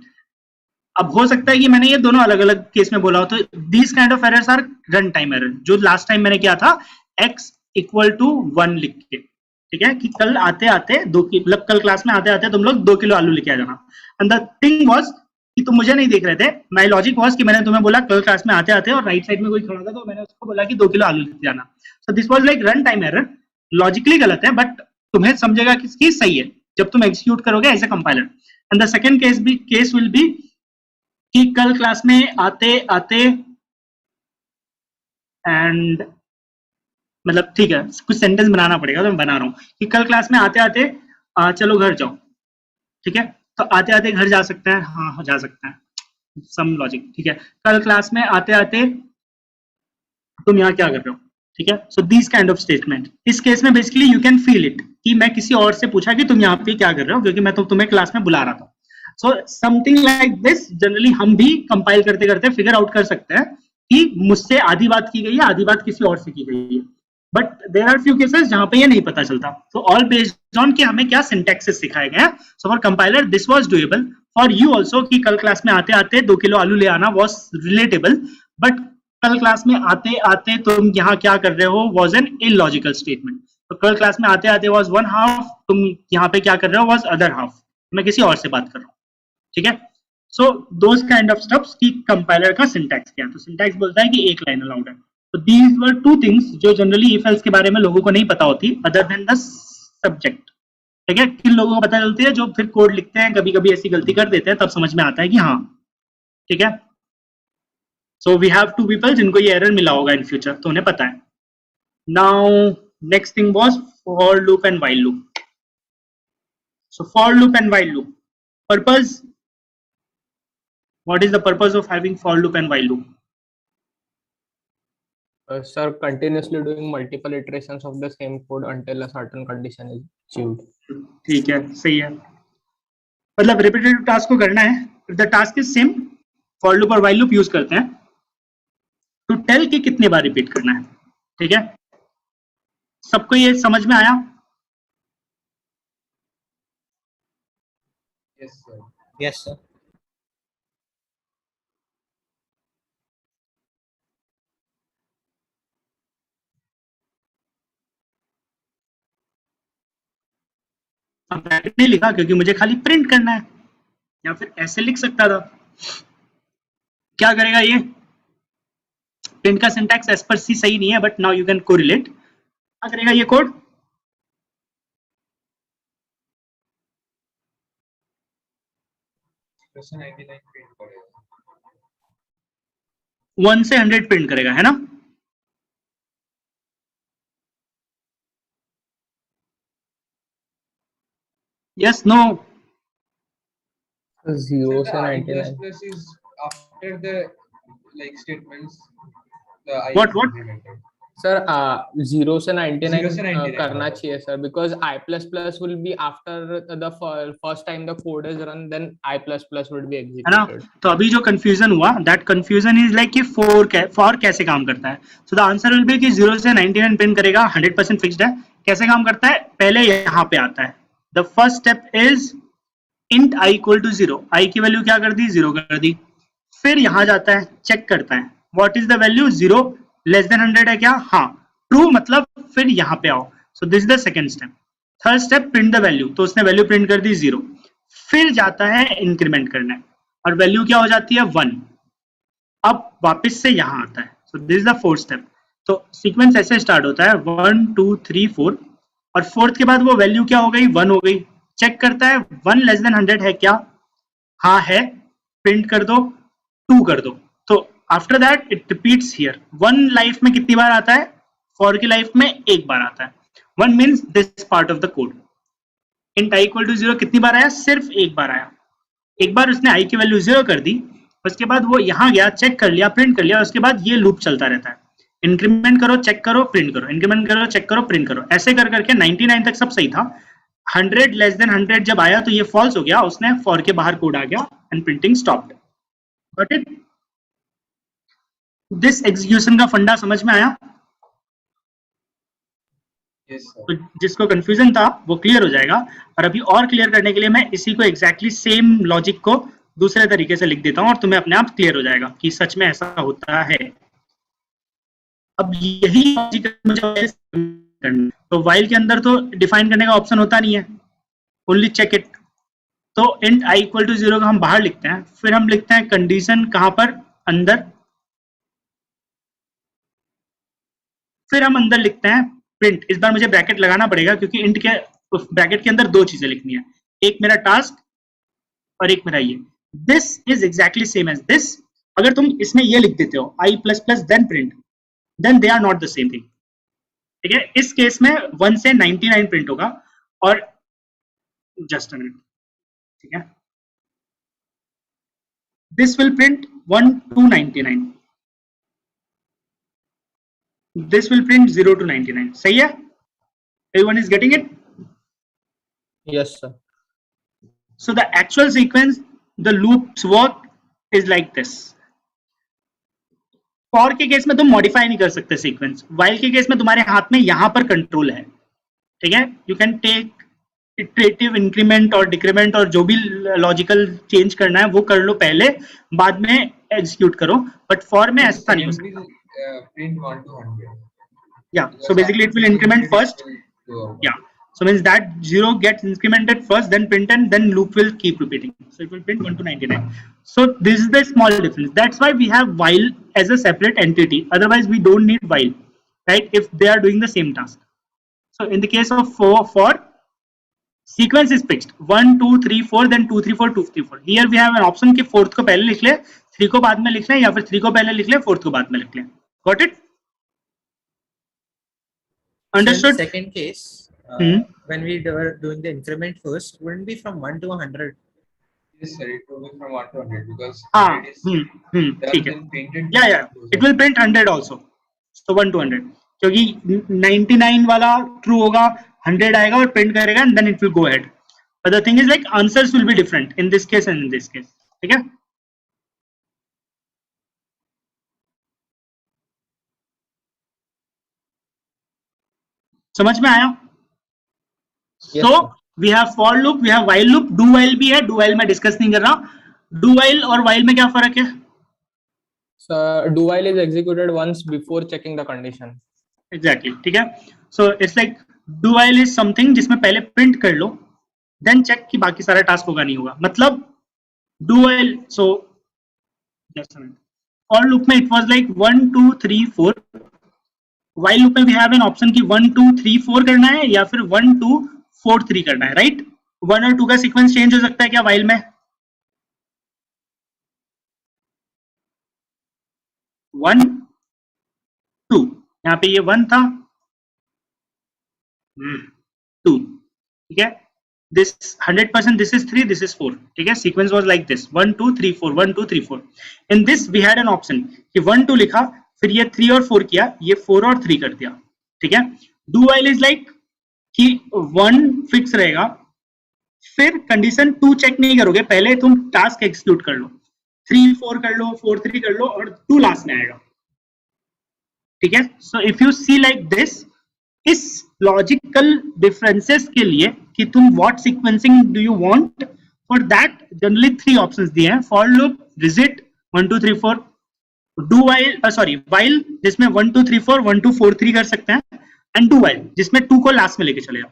अब हो सकता है कि मैंने ये दोनों अलग अलग केस में बोला हो, तो these kind of errors are run time error. जो लास्ट टाइम मैंने किया था x इक्वल टू 1 लिख के, ठीक है, कि कल आते आते मतलब कल क्लास में आते आते तुम लोग 2 किलो आलू लेके आ जाना. एंड द थिंग वाज कि तुम मुझे नहीं देख रहे थे. माय लॉजिक वाज कि मैंने तुम्हें बोला कल क्लास में आते आते, और राइट साइड में कोई खड़ा था तो मैंने उसको बोला कि 2 किलो आलू लेके जाना. So this was like run time error. Logically गलत है, बट तुम्हें समझेगा कि सही है जब तुम एग्जीक्यूट करोगे as a compiler. And the second case will be कि कल क्लास में आते आते एंड मतलब ठीक है, कुछ सेंटेंस बनाना पड़ेगा, तो मैं बना रहा हूँ कि कल क्लास में आते आते चलो घर जाओ. ठीक है, तो आते आते घर जा सकते हैं, हाँ जा सकते हैं, सम लॉजिक. ठीक है, कल क्लास में आते आते तुम यहाँ क्या कर रहे हो. ठीक है, so this kind of statement. इस केस में basically you can feel it कि मैं किसी और से पूछा कि तुम यहाँ पे क्या कर रहे हो, क्योंकि मैं तो तुम्हें क्लास में बुला रहा था. So something like this generally हम भी कंपाइल करते करते फिगर आउट कर सकते हैं कि मुझसे आधी बात की गई है, आधी बात किसी और से की गई है. But there are few cases जहां पे ये नहीं पता चलता. तो ऑल बेस्ड ऑन कि हमें क्या सिंटैक्सेस सिखाए गए हैं. So for compiler this was doable. For you also कि कल क्लास में आते आते 2 किलो आलू ले आना वाज रिलेटेबल. बट कल क्लास में आते आते तुम यहाँ क्या कर रहे हो वाज एन इलॉजिकल स्टेटमेंट. तो कल क्लास में आते आते वाज वन हाफ, तुम यहाँ पे क्या कर रहे हो वाज अदर हाफ. मैं किसी और से बात कर रहा हूँ. ठीक है, सो दोस काइंड ऑफ स्टफ्स की कंपाइलर का सिंटैक्स क्या है. तो सिंटैक्स बोलता है कि एक लाइन अलाउड है. तो दीज वर टू थिंग्स जो जनरली इफ एल्स के बारे में लोगों को नहीं पता होती, अदर देन द सब्जेक्ट. ठीक है, किन लोगों को पता चलती है जो फिर कोड लिखते हैं, कभी कभी ऐसी गलती कर देते हैं, तब समझ में आता है कि हाँ. ठीक है, सो वी हैव 2 पीपल जिनको ये एरर मिला होगा इन फ्यूचर, तो उन्हें पता है. Now next thing was for loop and while loop. So for loop and while loop purpose. What is the purpose of having for loop and while loop? Sir, continuously doing multiple iterations of the same code until a certain condition is achieved. ठीक है, सही है. मतलब repetitive task को करना है. If the task is same, for loop और while loop use करते हैं to tell कि कितने बार रिपीट करना है. ठीक है, सबको ये समझ में आया? Yes, sir. Yes, sir. अब मैंने नहीं लिखा क्योंकि मुझे खाली प्रिंट करना है, या फिर ऐसे लिख सकता था. क्या करेगा ये? प्रिंट का सिंटैक्स एज पर सी सही नहीं है, but now you can correlate. क्या करेगा ये कोड? Expression 99 print करेगा. 1 से 100 प्रिंट करेगा, है ना? Yes, no? Zero So से the I 99. plus is after the like statements. The I What? is implemented. Sir 0 से 99 0 से 99 करना चाहिए sir, because I++ will be after the first time the code is run, then I++ would be है ना? executed. तो अभी जो confusion हुआ, दैट कंफ्यूजन इज लाइक कि फॉर कैसे काम करता है. So the answer will be कि 0 से 99 प्रिंट करेगा, 100% फिक्स्ड है. कैसे काम करता है? पहले यहाँ पे आता है. The first step is int i equal to 0. i की वैल्यू क्या कर दी? 0 कर दी. फिर यहाँ जाता है, चेक करता है what is the value. 0 less than 100 है क्या? हाँ, ट्रू, मतलब फिर यहाँ पे आओ. सो this is the second step. Third step print the value. तो उसने वैल्यू प्रिंट कर दी 0. फिर जाता है इंक्रीमेंट करने और वैल्यू क्या हो जाती है? 1. अब वापस से यहाँ आता है. So this is the fourth step. तो सीक्वेंस ऐसे स्टार्ट होता है 1 2 3 4 और फोर्थ के बाद वो वैल्यू क्या हो गई? 1 हो गई. चेक करता है 1 लेस देन 100 है क्या? हाँ है, प्रिंट कर दो, 2 कर दो. तो after that it repeats here. 1 life में कितनी बार आता है? फॉर की लाइफ में एक बार आता है. 1 means this part of the code. int i equal to 0 कितनी बार आया? सिर्फ एक बार आया. एक बार उसने i की वैल्यू 0 कर दी, उसके बाद वो यहाँ गया, चेक कर लिया, प्रिंट कर लिया. उसके बाद ये लूप चलता रहता है. इंक्रीमेंट करो, चेक करो, प्रिंट करो, इंक्रीमेंट करो, चेक करो, प्रिंट करो. ऐसे कर करके 99 तक सब सही था. 100 लेस देन 100 जब आया तो ये फॉल्स हो गया. उसने फॉर के बाहर कोड आ गया and printing stopped. Got it? This execution का फंडा समझ में आया? Yes, sir. तो जिसको कंफ्यूजन था वो क्लियर हो जाएगा. और अभी और क्लियर करने के लिए मैं इसी को एग्जैक्टली सेम लॉजिक को दूसरे तरीके से लिख देता हूं और तुम्हें अपने आप क्लियर हो जाएगा कि सच में ऐसा होता है. अब यही लॉजिक मुझे करना. तो व्हाइल के अंदर तो डिफाइन करने का ऑप्शन होता नहीं है, ओनली चेक इट. तो int i इक्वल टू 0 का हम बाहर लिखते हैं. फिर हम लिखते हैं कंडीशन कहां पर? अंदर. फिर हम अंदर लिखते हैं प्रिंट. इस बार मुझे ब्रैकेट लगाना पड़ेगा क्योंकि इंट के ब्रैकेट के अंदर दो चीजें लिखनी है, एक मेरा टास्क और एक मेरा ये. This is exactly same as this. अगर तुम इसमें ये लिख देते हो i++ then print, then they are not the same thing. ठीक है? इस केस में 1 से 99 प्रिंट होगा और जस्ट अ मिनट. ठीक है, this will print 1 to 99. This will print 0 to 99. सही है? Everyone is getting it? Yes sir. So the actual sequence, the loop's work is like this. For के केस में तुम मॉडिफाई नहीं कर सकते सीक्वेंस. while के केस में तुम्हारे हाथ में यहां पर कंट्रोल है. ठीक है? You can take iterative increment और डिक्रीमेंट और जो भी लॉजिकल चेंज करना है वो कर लो पहले, बाद में एग्जीक्यूट करो. बट फॉर में ऐसा नहीं हो सकता. Print 1 to 100. Yeah, so basically it will increment first. Yeah, so means that 0 gets incremented first, then print, and then loop will keep repeating. So it will print 1 to 99. So this is the small difference. That's why we have while as a separate entity. Otherwise we don't need while, right? If they are doing the same task. So in the case of for sequence is fixed 1 2 3 4, then 2 3 4 2 3 4. Here we have an option कि fourth को पहले लिख ले, 3 को बाद में लिख ले, या फिर 3 को पहले लिख ले, 4th को बाद में लिख ले. Got it? Understood? So in the second case, when we were doing the increment first, wouldn't be from 1 to 100. Yes, sir. It will be from 1 to 100 because हाँ, 100 is ठीक है. printed. Yeah, it will print 100 also. So 1 to 100. क्योंकि 99 वाला true होगा, 100 आएगा और print करेगा, and then it will go ahead. But the thing is like answers will be different in this case and in this case. ठीक है? समझ में आया? Yes, So sir. we have for loop, we have while loop, do while भी है. Do while मैं discuss नहीं कर रहा. Do while और while में क्या फर्क है? So do while is executed once before checking the condition. Exactly. ठीक है? So it's like do while is something जिसमें पहले प्रिंट कर लो, then check कि बाकी सारा टास्क होगा नहीं होगा. मतलब do while, so just a minute. For loop में it was like 1 2 3 4. while loop में we have an option कि 1 2 3 4 करना है या फिर 1 2 4 3 करना है, राइट? 1 और 2 का सीक्वेंस चेंज हो सकता है क्या while में? 1 2, यहाँ पे ये 1 था, 2, ठीक है? This 100%, this is 3, this is 4, ठीक है? Sequence was like this 1 2 3 4 1 2 3 4. In this we had an option कि 1 2 लिखा, फिर ये 3 और 4 किया, ये 4 और 3 कर दिया, ठीक है। डू वाइल इज लाइक कि 1 फिक्स रहेगा, फिर कंडीशन 2 चेक नहीं करोगे, पहले तुम टास्क एक्सिक्यूट कर लो, 3 4 कर लो, 4 3 कर लो और 2 लास्ट में आएगा, ठीक है। So if you see like this, इस लॉजिकल डिफरेंसेस के लिए कि तुम what sequencing do you want, for that generally 3 options दिए हैं, for loop, visit 1 2 3 4, do while while जिसमें 1 2 3 4 1 2 4 3 कर सकते हैं, एंड डू वाइल जिसमें 2 को लास्ट में लेके चले जाओ,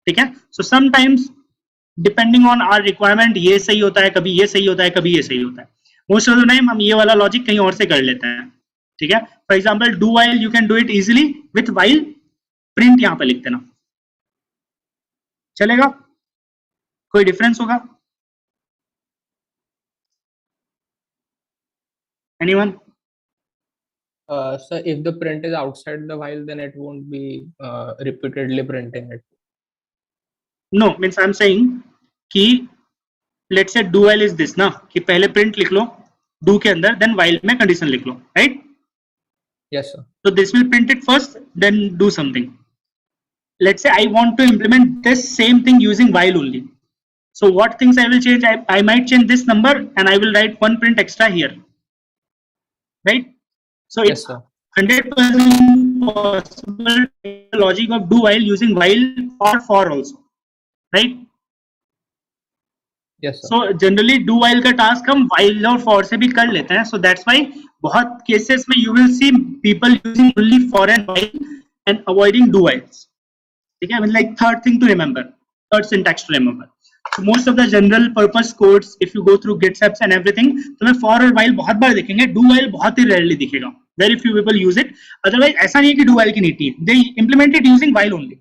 ठीक है। So sometimes depending on our requirement ये सही होता है, कभी ये सही होता है, कभी ये सही होता है। मोस्ट ऑफ द टाइम हम ये वाला लॉजिक कहीं और से कर लेते हैं, ठीक है। For example do while you can do it easily with while, print यहां पे लिख देना, चलेगा? कोई डिफरेंस होगा? Anyone? So if the print is outside the while, then it won't be repeatedly printing it. No, means I'm saying कि let's say do while is this ना, कि पहले print लिख लो do के अंदर, then while में condition लिख लो, right? Yes, sir. So this will print it first, then do something. Let's say I want to implement this same thing using while only. So what things I will change? I might change this number and I will write 1 print extra here, right? So Yes, it's sir. 100% possible the logic of do while using while or for also, right? Yes, sir. So generally do while का task हम while और for से भी कर लेते हैं. So that's why बहुत cases में you will see people using only for and while and avoiding do whiles. ठीक है? I mean like third thing to remember, third syntax to remember. So most of the general purpose codes, if you go through GitHubs and everything, तुम्हें for और while बहुत बार दिखेंगे, do while बहुत ही rarely दिखेगा. Very few people use it. Otherwise ऐसा नहीं है कि do while की नीति है. They implement it using while only.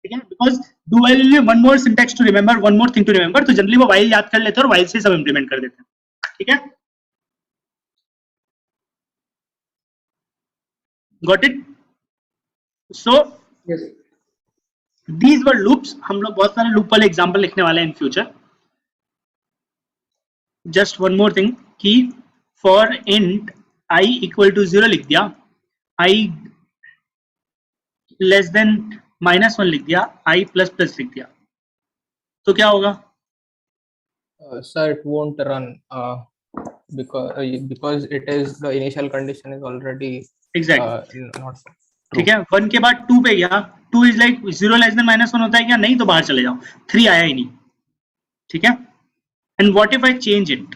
ठीक है? Because do while में one more syntax to remember, one more thing to remember. तो generally वो while याद कर लेते हैं और while से सब implement कर देते हैं. ठीक है? Got it? So Yes. these were loops. हम लोग बहुत सारे loop वाले example लिखने वाले हैं in future. Just one more thing कि for int I equal to 0 लिख दिया, I less than -1 लिख दिया, I plus plus लिख दिया, तो क्या होगा? Sir, it won't run because it is the initial condition is already Exactly. not true. ठीक है, 1 के बाद 2 पे गया, 2 इज लाइक 0 लेस देन -1 होता है क्या? नहीं, तो बाहर चले जाओ, 3 आया ही नहीं, ठीक है। And what if I change it,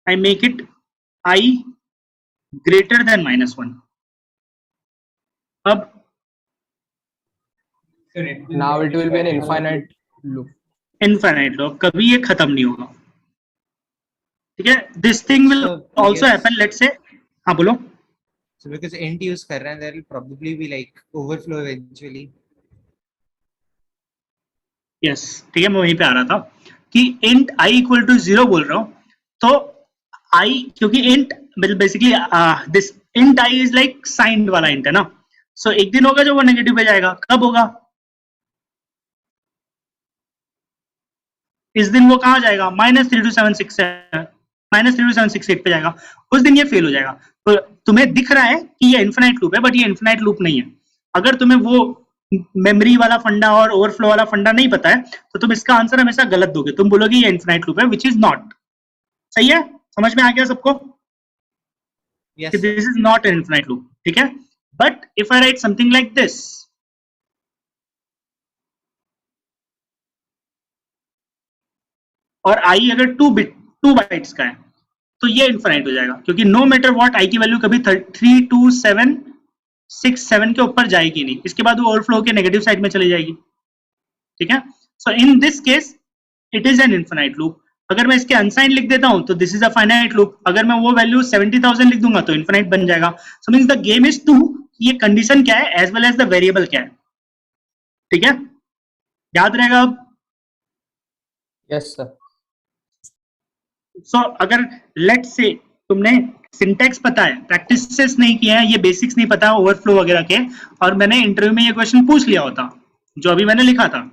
I make it I greater than -1, अब Now it will be an infinite loop. Infinite loop, कभी ये खत्म नहीं होगा, ठीक है। This thing will also happen, let's say, हाँ बोलो। So because int use कर रहे हैं, there will probably be like overflow eventually. Yes, ठीक है, मैं वहीं पे आ रहा था कि int I equal to 0 बोल रहा हूँ, तो I, क्योंकि int basically this int I is like signed वाला int है ना, सो एक दिन होगा जो वो नेगेटिव पे जाएगा, कब होगा? इस दिन वो कहाँ जाएगा? -32768 पे जाएगा, उस दिन ये फेल हो जाएगा। तो तुम्हें दिख रहा है कि ये इन्फिनाइट लूप है, बट ये इन्फिनाइट लूप नहीं है। अगर तुम्हें वो मेमोरी वाला फंडा और ओवरफ्लो वाला फंडा नहीं पता है, तो तुम इसका आंसर हमेशा गलत दोगे, तुम बोलोगे ये इन्फिनाइट लूप है, विच इज नॉट। सही है? समझ में आ गया सबको? Yes, this is not an infinite loop, ठीक है। But if I right something like this, और आई अगर 2 बाइट्स का है, तो ये इन्फिनाइट हो जाएगा, क्योंकि नो मैटर व्हाट आई की वैल्यू कभी 32767 के ऊपर जाएगी नहीं, इसके बाद वो ओवरफ्लो के नेगेटिव साइड में चली जाएगी, ठीक है। So in this case it is an infinite loop. अगर मैं इसके अनसाइंड लिख देता हूं तो this is a finite loop, अगर मैं वो वैल्यू 70,000 लिख दूंगा तो इन्फिनाइट बन जाएगा। So means the game is to, ये कंडीशन क्या है as well as the variable क्या है, ठीक है, याद रहेगा अब? Yes, sir. सो अगर लेट्स से तुमने सिंटैक्स पता है, प्रैक्टिसेस नहीं किया है, ये बेसिक्स नहीं पता ओवरफ्लो वगैरह के, और मैंने इंटरव्यू में ये क्वेश्चन पूछ लिया होता जो अभी मैंने लिखा था,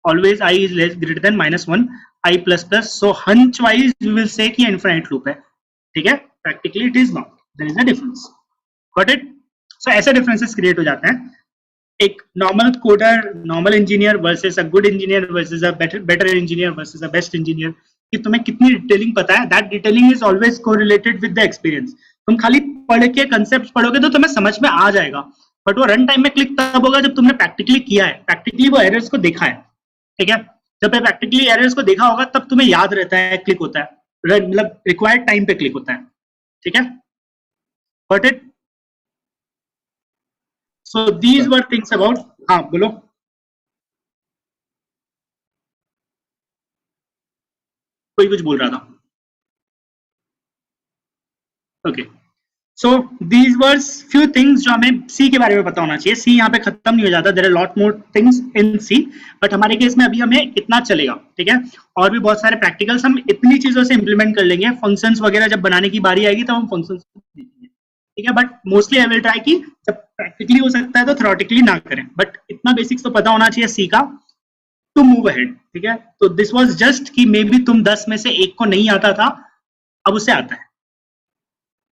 always I is less greater than -1 I plus plus, so hunch wise we will say कि इनफिनिट लूप है, ठीक है। Practically it is not. There is a difference, got it? सो ऐसे डिफरेंसेस क्रिएट हो जाते हैं, एक normal coder, normal engineer versus a good engineer versus a better engineer versus a best engineer, कि तुम्हें कितनी डिटेलिंग पता है, that detailing is always correlated with the experience. तुम खाली पढ़ के कंसेप्ट पढ़ोगे तो तुम्हें समझ में आ जाएगा, बट वो रन टाइम में क्लिक तब होगा जब तुमने प्रैक्टिकली किया है, प्रैक्टिकली वो एरर्स को देखा है, ठीक है? जब प्रैक्टिकली एरर्स को देखा होगा तब तुम्हें याद रहता है, क्लिक होता है, मतलब रिक्वायर्ड टाइम पे क्लिक होता है, ठीक है? But it so these were things about, हाँ बोलो। कोई कुछ बोल रहा था, okay. So these were few things जो हमें सी के बारे में पता होना चाहिए। सी यहाँ पे खत्म नहीं हो जाता, there are lot more things in C, but हमारे केस में अभी हमें इतना चलेगा, ठीक है? और भी बहुत सारे प्रैक्टिकल्स हम इतनी चीजों से इंप्लीमेंट कर लेंगे, फंक्शंस वगैरह जब बनाने की बारी आएगी तब हम फंक्शंस देखेंगे, ठीक है? But mostly I will try कि जब प्रैक्टिकली हो सकता है तो थ्योरेटिकली ना करें, बट इतना बेसिक्स तो पता होना चाहिए सी का टू मूव अहेड, ठीक है? तो दिस वाज जस्ट कि मे बी तुम 10 में से एक को नहीं आता था, अब उसे आता है,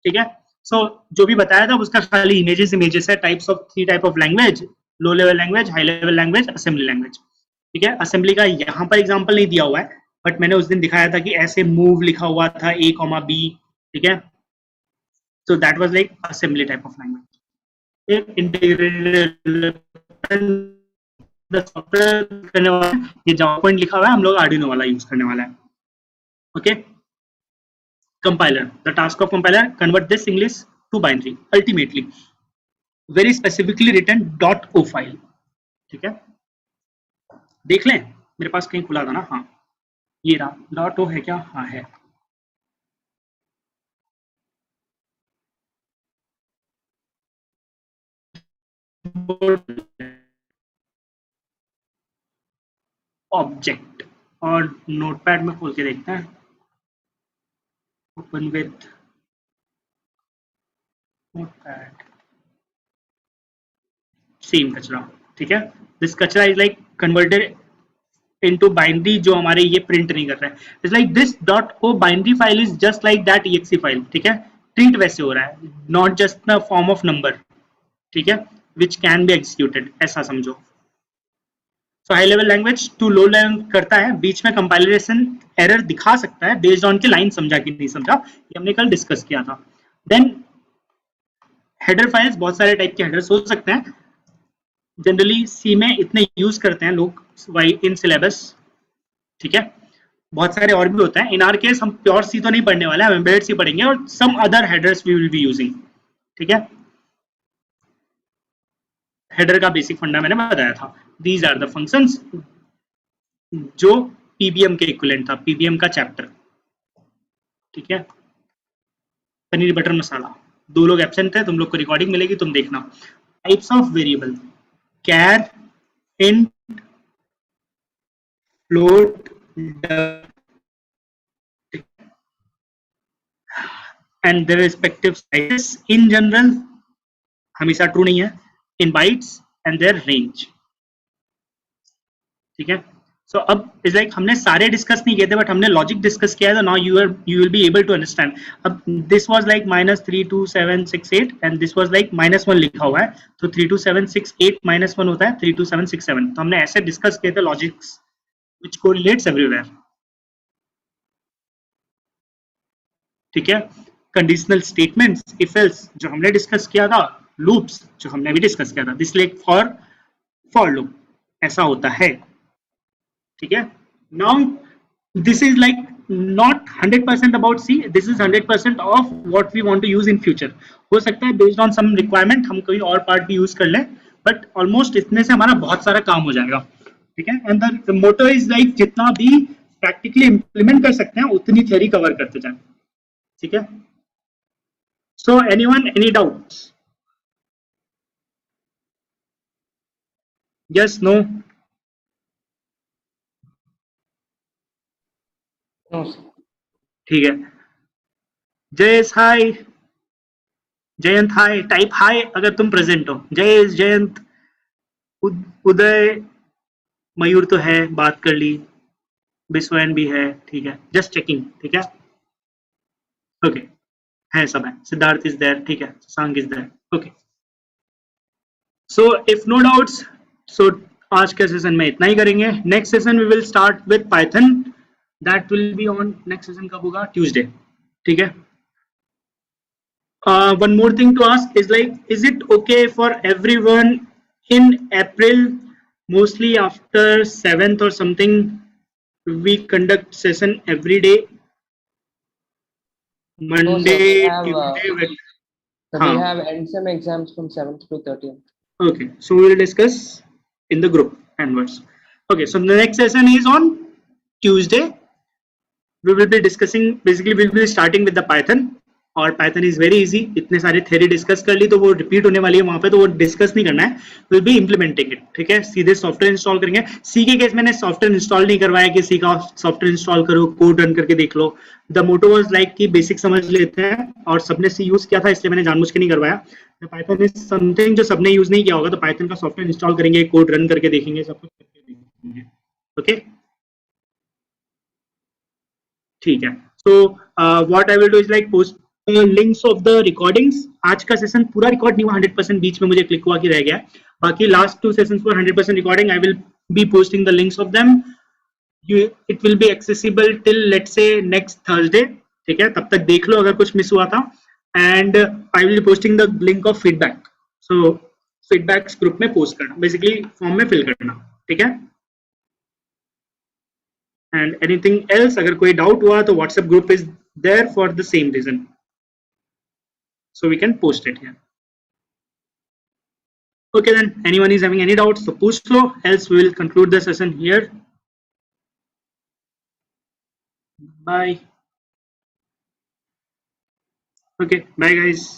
ठीक है? सो जो भी बताया था उसका खाली इमेजेस इमेजेस है, types of 3 type of language, low level language, high level language, assembly language, ठीक है? असेंबली का यहाँ पर एग्जांपल नहीं दिया हुआ है, बट मैंने उस दिन दिखाया था कि ऐसे मूव लिखा हुआ था a, b, ठीक है? So that was like assembly type of language. एक इंटीग्रेटेड सॉफ्टवेयर करने वाला है, ये जावा पॉइंट लिखा हुआ है, हम लोग आर्डिनो वाला यूज करने वाला है, okay? Compiler, the task of compiler convert this English to binary, ultimately very specifically written .o file, ठीक है? देख लें, मेरे पास कहीं खुला था ना, हाँ ये रहा, .o है क्या? हाँ है। ऑब्जेक्ट, और नोटपैड में खोल के देखते हैं, ओपन विद नोटपैड, सेम कचरा, ठीक है? दिस कचरा is like converted into binary जो हमारे ये प्रिंट नहीं कर रहा है, it's like this .o binary file is just like that exe file, ठीक है? ट्रीट वैसे हो रहा है, not just the form of number, ठीक है? विच कैन बी एग्जीक्यूटेड, ऐसा समझो। So high level language to low level करता है, बीच में कंपाइलेशन एरर दिखा सकता है बेस्ड ऑन के लाइन समझा कि नहीं समझा, ये हमने कल डिस्कस किया था। देन हेडर फाइल्स, बहुत सारे टाइप के हेडर्स हो सकते हैं, जनरली सी में इतने यूज करते हैं लोग इन सिलेबस, ठीक है? बहुत सारे और भी होते हैं, इन आर केस हम प्योर सी तो नहीं पढ़ने वाले, हम एम्बेडेड सी पढ़ेंगे और some other headers we will be using, ठीक है? हेडर का बेसिक फंडा मैंने बताया था, दीज आर द फंक्शंस, जो पीबीएम के इक्विवेलेंट था, पीबीएम का चैप्टर, ठीक है? पनीर बटर मसाला, 2 लोग एब्सेंट थे, तुम लोग को रिकॉर्डिंग मिलेगी, तुम देखना। Types of variable, char, int, float, and their respective sizes in general हमेशा ट्रू नहीं है, in bytes and their range, ठीक है? सो अब इज लाइक हमने सारे डिस्कस नहीं किए थे, बट हमने लॉजिक डिस्कस किया है, now you will be able to understand. अब this was like -32768 and this was like -1 लिखा हुआ है, तो 32768 -1 होता है 32767, तो हमने ऐसे डिस्कस किए थे लॉजिक्स व्हिच कोरिलेट्स एवरीवेयर, ठीक है? कंडीशनल स्टेटमेंट्स, इफ एल्स जो हमने डिस्कस किया था, लूप्स जो हमने भी डिस्कस किया था, दिस लाइक फॉर लूप ऐसा होता है, ठीक है? Now this is like not 100% about C, this is 100% of what we want to use in future. हो सकता है based on some requirement हम कोई और पार्ट भी यूज कर लें, बट ऑलमोस्ट इतने से हमारा बहुत सारा काम हो जाएगा, ठीक है? And the motto is like जितना भी प्रैक्टिकली इंप्लीमेंट कर सकते हैं उतनी थ्योरी कवर करते जाएं, ठीक है? So anyone, any doubts? Yes, no? No, ठीक है। जयेश हाय, जयंत हाय, टाइप हाय अगर तुम प्रेजेंट हो। जयेश, जयंत, उदय, मयूर तो है, बात कर ली, विश्वन भी है, ठीक है? जस्ट चेकिंग, ठीक है? ओके। है, सब है, सिद्धार्थ इज देयर, ठीक है, song is there, okay. So if no doubts, so आज के सेशन में इतना ही करेंगे। Next session we will start with Python, that will be on, next session कब होगा, ट्यूसडे, ठीक है। One more thing to ask is like, is it okay for everyone in April, mostly after 7th or something, we conduct session every day, Monday, Tuesday, Wednesday? So we have end sem exams from 7th to 13th. Okay, so we will discuss in the group onwards. Okay, so the next session is on Tuesday. We will be discussing, basically we will be starting with the Python, और Python is very easy. इतने सारे theory discuss कर ली तो वो repeat होने वाली है वहां पे, तो वो डिस्कस नहीं करना है, विल बी इम्प्लीमेंटिंग इट, ठीक है। सीधे सॉफ्टवेयर इंस्टॉल करेंगे। सी के केस मैंने सॉफ्टवेयर इंस्टॉल नहीं करवाया कि सी का सॉफ्टवेयर इंस्टॉल करो, कोड रन करके देख लो। द मोटो वाज लाइक कि बेसिक समझ लेते हैं, और सबने सी यूज किया था इसलिए मैंने जानबूझ के नहीं करवाया। पाइथन इज समथिंग जो सबने यूज नहीं किया होगा, तो पाइथन का सॉफ्टवेयर इंस्टॉल करेंगे, कोड रन करके देखेंगे, सब कुछ करके देखेंगे, ओके, ठीक है। So what I will do is like post links of the recordings. आज का सेशन पूरा रिकॉर्ड नहीं हुआ 100%, बीच में मुझे क्लिक हुआ कि रह गया, बाकी last 2 sessions for 100% recording. I will be posting the links of them, it will be accessible till let's say next Thursday, ठीक है, तब तक देख लो अगर कुछ मिस हुआ था। And I will be posting the link of feedback, so feedbacks group में पोस्ट करना, बेसिकली फॉर्म में फिल करना, ठीक है। एंड एनीथिंग एल्स, अगर कोई डाउट हुआ तो WhatsApp group is there for the same reason, so we can post it here. Okay, then anyone is having any doubts, so push through, else we will conclude the session here. Bye. Okay, bye guys.